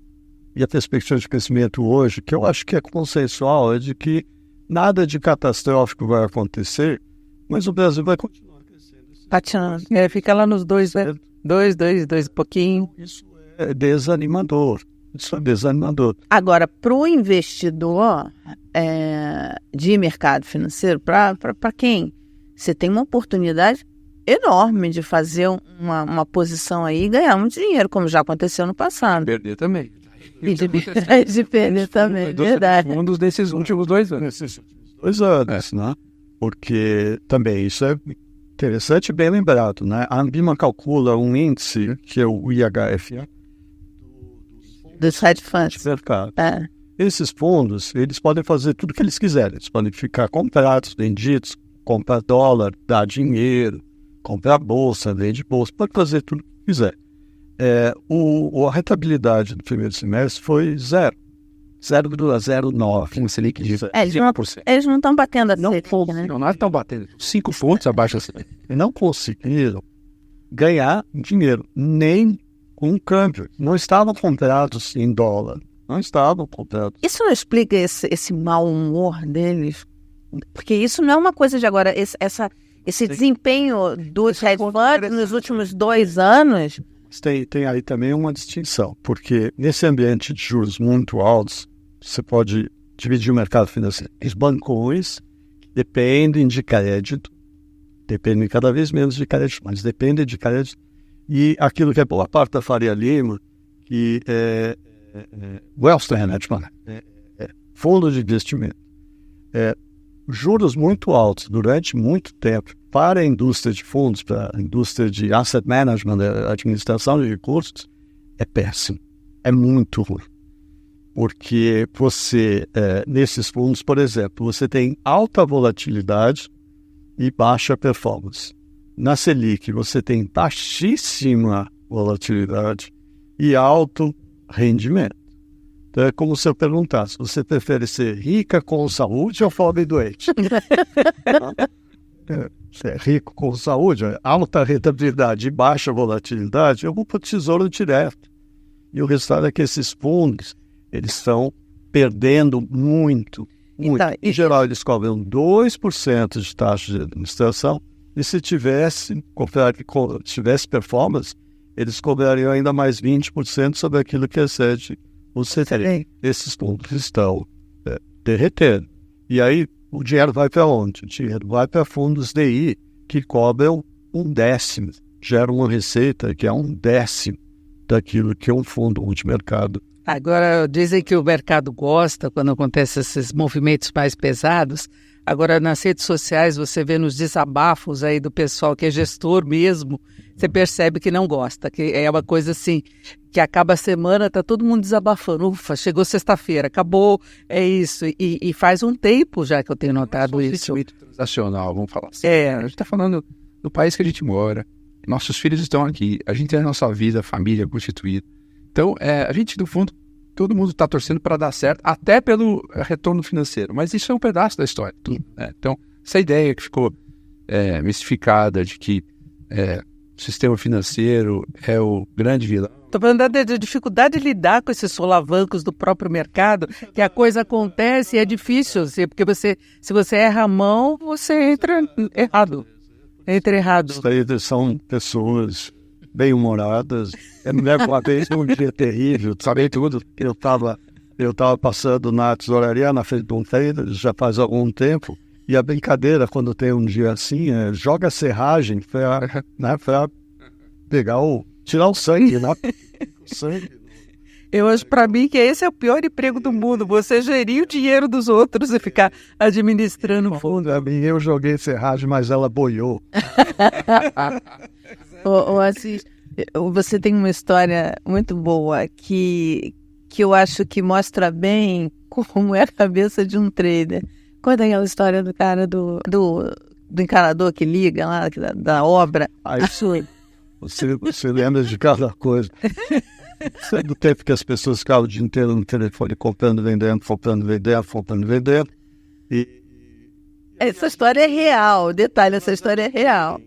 e a perspectiva de crescimento hoje, que eu acho que é consensual, é de que nada de catastrófico vai acontecer, mas o Brasil vai continuar crescendo. Patinando. Fica lá nos 2, né? 2 e pouquinho. Isso é desanimador. Agora, para o investidor de mercado financeiro, para quem você tem uma oportunidade enorme de fazer uma posição aí e ganhar muito dinheiro, como já aconteceu no passado. Perder também. E de perder também, verdade. Um desses últimos 2 anos. Nesses últimos 2 anos, né? Porque também isso é interessante e bem lembrado, né? A Ambima calcula um índice, que é o IHFA, dos dos hedge funds. Mercado. Esses fundos, eles podem fazer tudo o que eles quiserem. Eles podem ficar comprados, vendidos, comprar dólar, dar dinheiro, comprar bolsa, vende bolsa, pode fazer tudo o que quiser. A rentabilidade do primeiro semestre foi 0,09. Um Selic de 5%. Eles não estão batendo a Selic, né? Não, nós estamos batendo 5 pontos abaixo da Selic. Não conseguiram ganhar dinheiro, nem com câmbio. Não estavam comprados em dólar. Não estavam comprados. Isso não explica esse mau humor deles? Porque isso não é uma coisa de agora. Esse desempenho dos hedge funds nos últimos 2 anos... Tem aí também uma distinção, porque nesse ambiente de juros muito altos, você pode dividir o mercado financeiro. Os bancões dependem de crédito, dependem cada vez menos de crédito, mas dependem de crédito. E aquilo que é boa parte da Faria Lima, que é wealth management, fundo de investimento. Juros muito altos durante muito tempo para a indústria de fundos, para a indústria de asset management, administração de recursos, é péssimo, é muito ruim. Porque você, nesses fundos, por exemplo, você tem alta volatilidade e baixa performance. Na Selic, você tem baixíssima volatilidade e alto rendimento. Então é como se eu perguntasse, você prefere ser rica com saúde ou pobre e doente? Se é rico com saúde, alta rentabilidade e baixa volatilidade, eu vou para o tesouro direto. E o resultado é que esses fundos, eles estão perdendo muito. Então, em geral, eles cobram 2% de taxa de administração, e se tivesse performance, eles cobrariam ainda mais 20% sobre aquilo que excede o CDI. Esses fundos estão derretendo. E aí, o dinheiro vai para onde? O dinheiro vai para fundos DI, que cobram 1/10, geram uma receita que é 1/10 daquilo que um fundo multimercado. Agora, dizem que o mercado gosta quando acontecem esses movimentos mais pesados. Agora, nas redes sociais, você vê nos desabafos aí do pessoal que é gestor mesmo, você percebe que não gosta, que é uma coisa assim, que acaba a semana, tá todo mundo desabafando. Ufa, chegou sexta-feira, acabou, é isso. E faz um tempo já que eu tenho notado isso. Sentimento transacional, vamos falar assim. A gente está falando do país que a gente mora, nossos filhos estão aqui, a gente tem a nossa vida, família constituída. Então, a gente, no fundo, todo mundo está torcendo para dar certo, até pelo retorno financeiro. Mas isso é um pedaço da história. Né? Então, essa ideia que ficou mistificada de que o sistema financeiro é o grande vilão. Estou falando da dificuldade de lidar com esses solavancos do próprio mercado, que a coisa acontece e é difícil, porque se você erra a mão, você entra errado. Isso aí são pessoas bem-humoradas. Eu me lembro uma vez, um dia terrível, sabe tudo? Eu estava passando na tesouraria, na frente de um trader, já faz algum tempo, e a brincadeira, quando tem um dia assim, joga a serragem para tirar o sangue, né? O sangue. Eu acho para mim que esse é o pior emprego do mundo, você gerir o dinheiro dos outros e ficar administrando o fundo. A mim, eu joguei serragem, mas ela boiou. Assis, você tem uma história muito boa que eu acho que mostra bem como é a cabeça de um trader. Conta aquela história do cara do encanador que liga lá, da obra. Você lembra de cada coisa. Do tempo que as pessoas ficavam o dia inteiro no telefone comprando, vendendo. Essa história é real. Detalhe, essa história é real.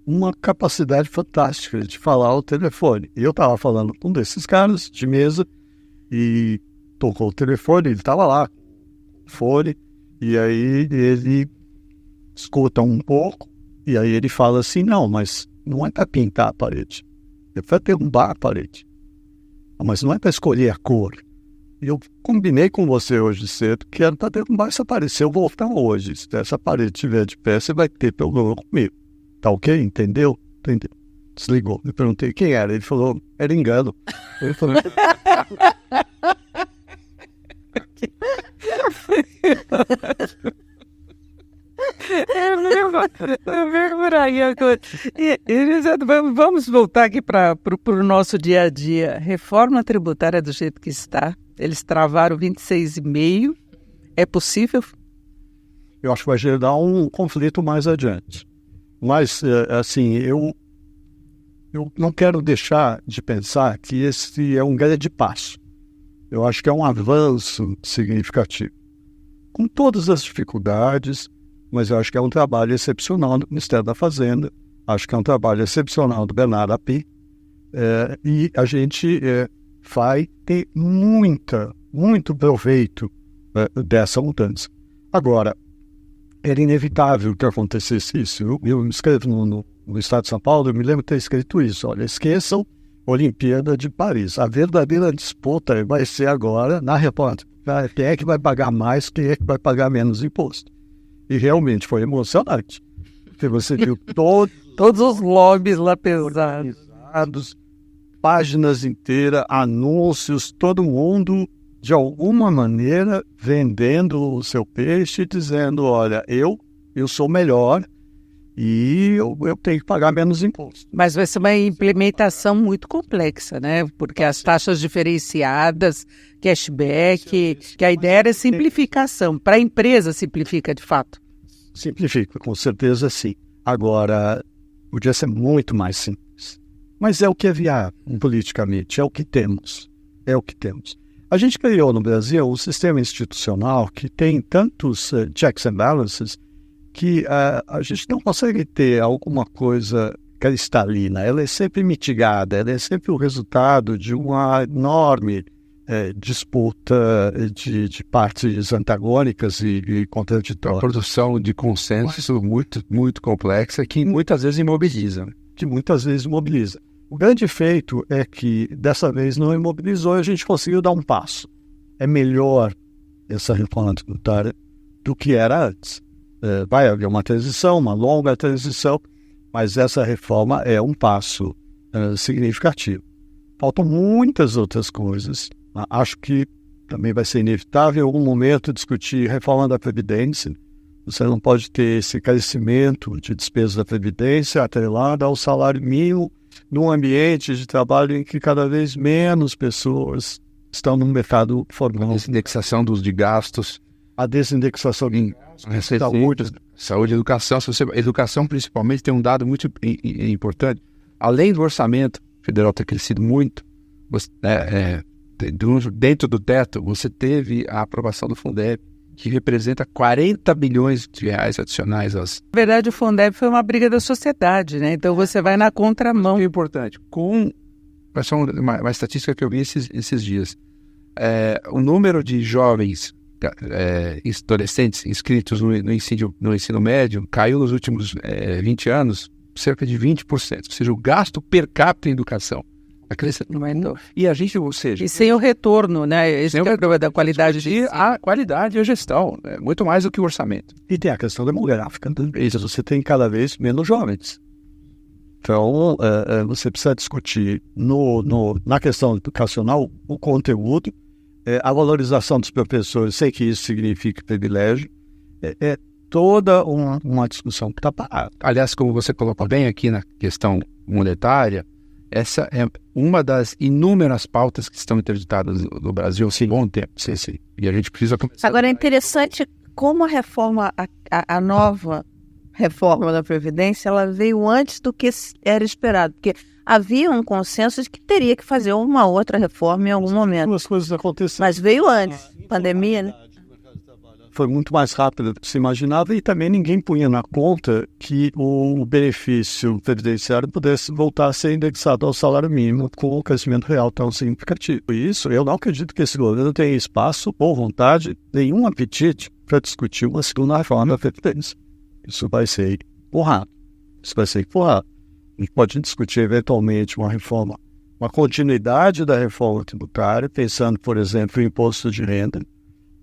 Uma capacidade fantástica de falar ao telefone. E eu estava falando com um desses caras de mesa e tocou o telefone, ele estava lá, fone, e aí ele escuta um pouco, e aí ele fala assim, não, mas não é para pintar a parede, é para derrubar a parede. Mas não é para escolher a cor. E eu combinei com você hoje cedo que era para derrubar essa parede. Se eu voltar hoje, se essa parede estiver de pé, você vai ter problema comigo. Tá ok? Entendeu? Entendeu. Desligou. Eu perguntei quem era. Ele falou, era engano. Ele falou... Eu lembro por aí Elisete, vamos voltar aqui para o nosso dia a dia. Reforma tributária do jeito que está, eles travaram 26,5%. É possível? Eu acho que vai gerar um conflito mais adiante. Mas, assim, eu não quero deixar de pensar que esse é um grande passo. Eu acho que é um avanço significativo. Com todas as dificuldades, mas eu acho que é um trabalho excepcional do Ministério da Fazenda, acho que é um trabalho excepcional do Bernardo Api, e a gente vai ter muito proveito dessa mudança. Agora, era inevitável que acontecesse isso. Eu me escrevo no Estado de São Paulo, eu me lembro de ter escrito isso. Olha, esqueçam Olimpíada de Paris. A verdadeira disputa vai ser agora na reforma. Quem é que vai pagar mais, quem é que vai pagar menos imposto. E realmente foi emocionante. Porque você viu todos os lobbies lá pesados, páginas inteiras, anúncios, todo mundo, de alguma maneira, vendendo o seu peixe, dizendo, olha, eu sou melhor e eu tenho que pagar menos imposto. Mas vai ser uma implementação muito complexa, né? Porque as taxas diferenciadas, cashback, que a ideia era simplificação. Para a empresa simplifica de fato. Simplifica, com certeza sim. Agora, podia ser muito mais simples. Mas é o que é viável politicamente, é o que temos. A gente criou no Brasil um sistema institucional que tem tantos checks and balances que a gente não consegue ter alguma coisa cristalina. Ela é sempre mitigada, ela é sempre o resultado de uma enorme disputa de partes antagônicas e contraditórias. A produção de consenso muito complexa que muitas vezes imobiliza. O grande feito é que dessa vez não imobilizou e a gente conseguiu dar um passo. É melhor essa reforma tributária do que era antes. Vai haver uma transição, uma longa transição, mas essa reforma é um passo significativo. Faltam muitas outras coisas. Acho que também vai ser inevitável em algum momento discutir reforma da Previdência. Você não pode ter esse crescimento de despesas da Previdência atrelado ao salário mínimo num ambiente de trabalho em que cada vez menos pessoas estão no mercado formal. A desindexação de gastos. A desindexação de saúde e educação. Educação, principalmente, tem um dado muito importante. Além do orçamento federal ter crescido muito, dentro do teto, você teve a aprovação do Fundeb, que representa 40 bilhões de reais adicionais. Na verdade, o Fundeb foi uma briga da sociedade, né? Então você vai na contramão. Muito importante. Essa é uma estatística que eu vi esses dias. O número de jovens adolescentes inscritos no ensino médio caiu nos últimos 20 anos cerca de 20%. Ou seja, o gasto per capita em educação Aumentou. E a gente, ou seja... E sem o retorno, né? Esse é o problema da qualidade de... A qualidade e a gestão, muito mais do que o orçamento. E tem a questão demográfica. Você tem cada vez menos jovens. Então, você precisa discutir na questão educacional o conteúdo, a valorização dos professores, sem que isso signifique privilégio. É toda uma discussão que está parada. Aliás, como você colocou bem aqui na questão monetária, essa é uma das inúmeras pautas que estão interditadas no Brasil há um bom tempo. Sim. E a gente precisa começar. Agora, é interessante como a reforma, a nova reforma da Previdência, ela veio antes do que era esperado. Porque havia um consenso de que teria que fazer uma outra reforma em algum momento. Duas coisas aconteceram. Mas veio antes, pandemia, né? Foi muito mais rápido do que se imaginava e também ninguém punha na conta que o benefício previdenciário pudesse voltar a ser indexado ao salário mínimo com o crescimento real tão significativo. Por isso, eu não acredito que esse governo tenha espaço ou vontade, nenhum apetite para discutir uma segunda reforma da Previdência. Isso vai ser empurrado. A gente pode discutir eventualmente uma reforma, uma continuidade da reforma tributária, pensando, por exemplo, em imposto de renda,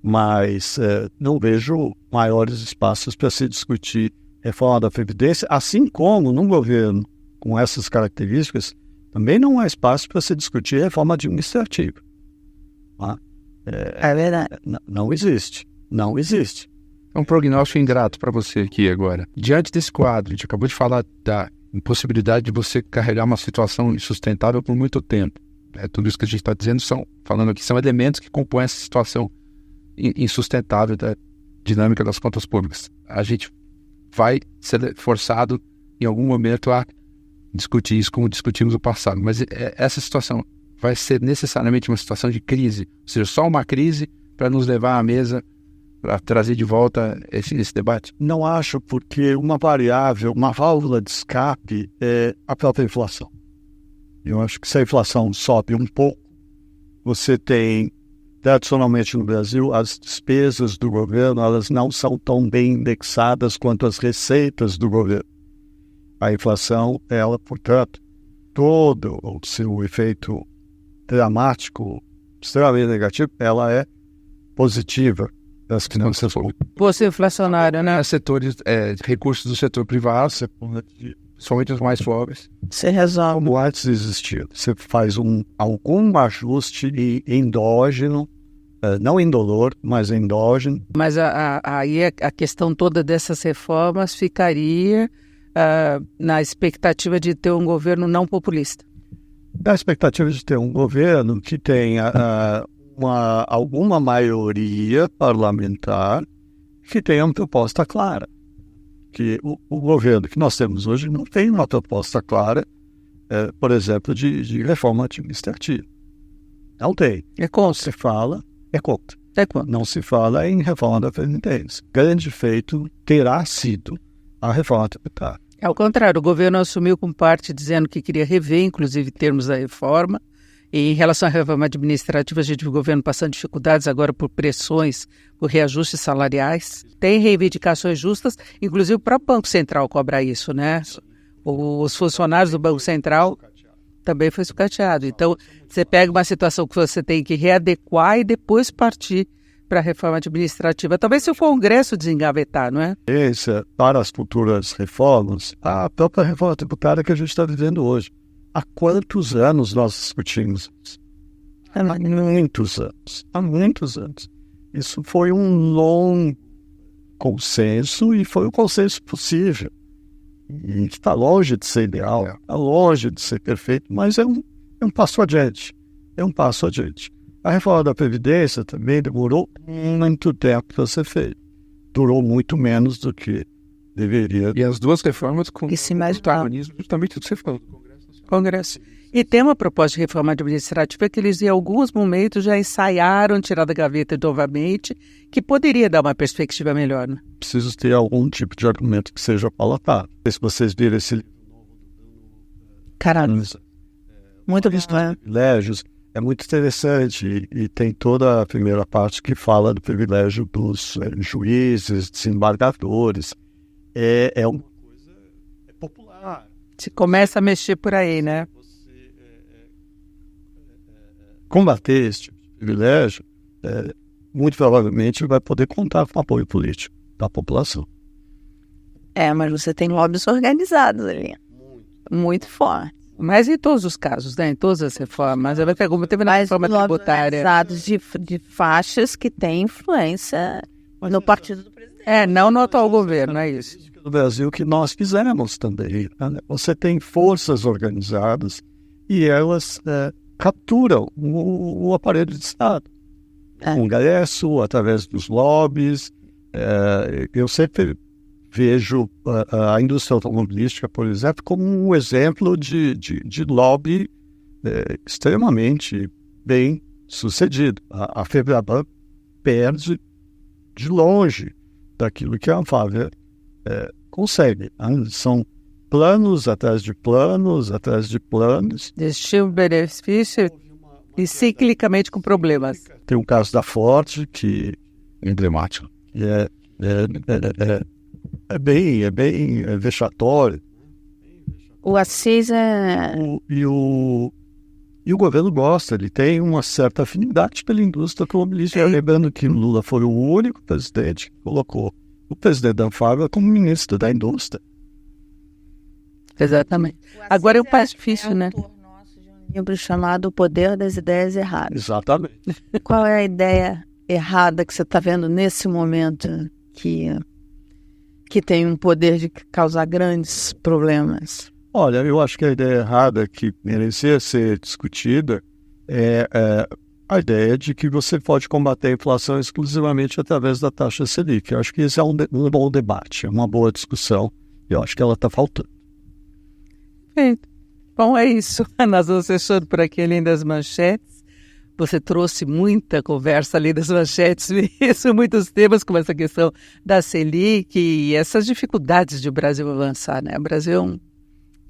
mas não vejo maiores espaços para se discutir reforma da Previdência, assim como num governo com essas características, também não há espaço para se discutir reforma administrativa. É verdade. Não existe. um prognóstico ingrato para você aqui agora. Diante desse quadro, a gente acabou de falar da impossibilidade de você carregar uma situação insustentável por muito tempo. Tudo isso que a gente está dizendo, falando aqui, são elementos que compõem essa situação insustentável da dinâmica das contas públicas. A gente vai ser forçado em algum momento a discutir isso como discutimos no passado, mas essa situação vai ser necessariamente uma situação de crise, ou seja, só uma crise para nos levar à mesa, para trazer de volta esse debate? Não acho, porque uma variável, uma válvula de escape é a própria inflação. Eu acho que se a inflação sobe um pouco, você tem, tradicionalmente no Brasil, as despesas do governo, elas não são tão bem indexadas quanto as receitas do governo. A inflação, ela, portanto, todo o seu efeito dramático, extremamente negativo, ela é positiva das finanças públicas. Você inflacionário, né? Setores, recursos do setor privado, somente os mais pobres. Você resolve. Como antes existia. Você faz algum ajuste endógeno, não indolor, mas endógeno. Mas aí a questão toda dessas reformas ficaria na expectativa de ter um governo não populista. Da expectativa de ter um governo que tenha alguma maioria parlamentar que tenha uma proposta clara. Que o governo que nós temos hoje não tem uma proposta clara, por exemplo, de reforma administrativa. Não tem. É contra. Se fala, é contra. É contra. Não se fala em reforma da Previdência. Grande feito terá sido a reforma tributária. Ao contrário, o governo assumiu com parte dizendo que queria rever, inclusive, termos da reforma. E em relação à reforma administrativa, a gente viu o governo passando dificuldades agora por pressões, por reajustes salariais. Tem reivindicações justas, inclusive o próprio Banco Central cobra isso, né? Os funcionários do Banco Central também foi sucateado. Então, você pega uma situação que você tem que readequar e depois partir para a reforma administrativa. Talvez se o Congresso desengavetar, não é? Para as futuras reformas, a própria reforma tributária que a gente está vivendo hoje. Há quantos anos nós discutimos isso? Há muitos anos. Isso foi um longo consenso e foi um consenso possível. E está longe de ser ideal, está longe de ser perfeito, mas é um passo adiante. É um passo adiante. A reforma da Previdência também demorou muito tempo para ser feita. Durou muito menos do que deveria. E as duas reformas com protagonismo, justamente tudo que você falou. Congresso. E tem uma proposta de reforma administrativa que eles, em alguns momentos, já ensaiaram tirar da gaveta novamente, que poderia dar uma perspectiva melhor, né? Preciso ter algum tipo de argumento que seja palatável. Se vocês viram esse livro novo do Caralho. Muito visto, né? Privilégios, é muito interessante e tem toda a primeira parte que fala do privilégio dos juízes, desembargadores. É uma coisa popular. Se começa a mexer por aí, né? Você combater esse tipo de privilégio, muito provavelmente vai poder contar com o apoio político da população. Mas você tem lobbies organizados ali. Muito forte. Mas em todos os casos, né? Em todas as reformas. Ela pegou, teve na reforma tributária. Organizados de faixas que têm influência no partido do presidente. Não no atual governo, é isso. No Brasil que nós fizemos também. Né? Você tem forças organizadas e elas capturam o aparelho de Estado. O Congresso, através dos lobbies. Eu sempre vejo a indústria automobilística, por exemplo, como um exemplo de lobby extremamente bem sucedido. A Febraban perde de longe daquilo que a Anfávia consegue. São planos atrás de planos, atrás de planos. Destino benefício e ciclicamente com problemas. Tem um caso da Ford que é emblemático. É bem vexatório. O Assis E o governo gosta, ele tem uma certa afinidade pela indústria automobilística. Lembrando que Lula foi o único presidente que colocou o presidente da Anfávia como ministro da indústria. Exatamente. Agora é um passo difícil, né? Um livro chamado O Poder das Ideias Erradas. Exatamente. Qual é a ideia errada que você está vendo nesse momento que tem um poder de causar grandes problemas? Olha, eu acho que a ideia errada que merecia ser discutida é a ideia de que você pode combater a inflação exclusivamente através da taxa Selic. Eu acho que esse é um bom debate, é uma boa discussão. Eu acho que ela está faltando. Perfeito. Bom, é isso. Nós vamos fechando por aqui além das manchetes. Você trouxe muita conversa ali das manchetes, isso, muitos temas, como essa questão da Selic e essas dificuldades de o Brasil avançar, né? O Brasil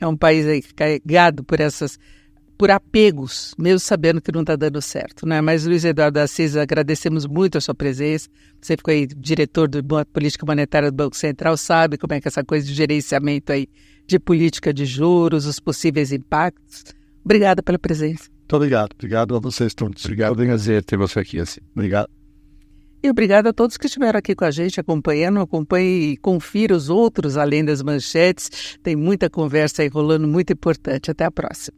é um país aí carregado por apegos, mesmo sabendo que não está dando certo, né? Mas, Luiz Eduardo Assis, agradecemos muito a sua presença. Você ficou aí diretor de política monetária do Banco Central, sabe como é que essa coisa de gerenciamento aí de política de juros, os possíveis impactos. Obrigada pela presença. Muito obrigado. Obrigado a vocês todos. Obrigado, prazer ter você aqui, assim. Obrigado. E obrigado a todos que estiveram aqui com a gente, acompanhando. Acompanhe e confira os outros além das manchetes. Tem muita conversa aí rolando, muito importante. Até a próxima.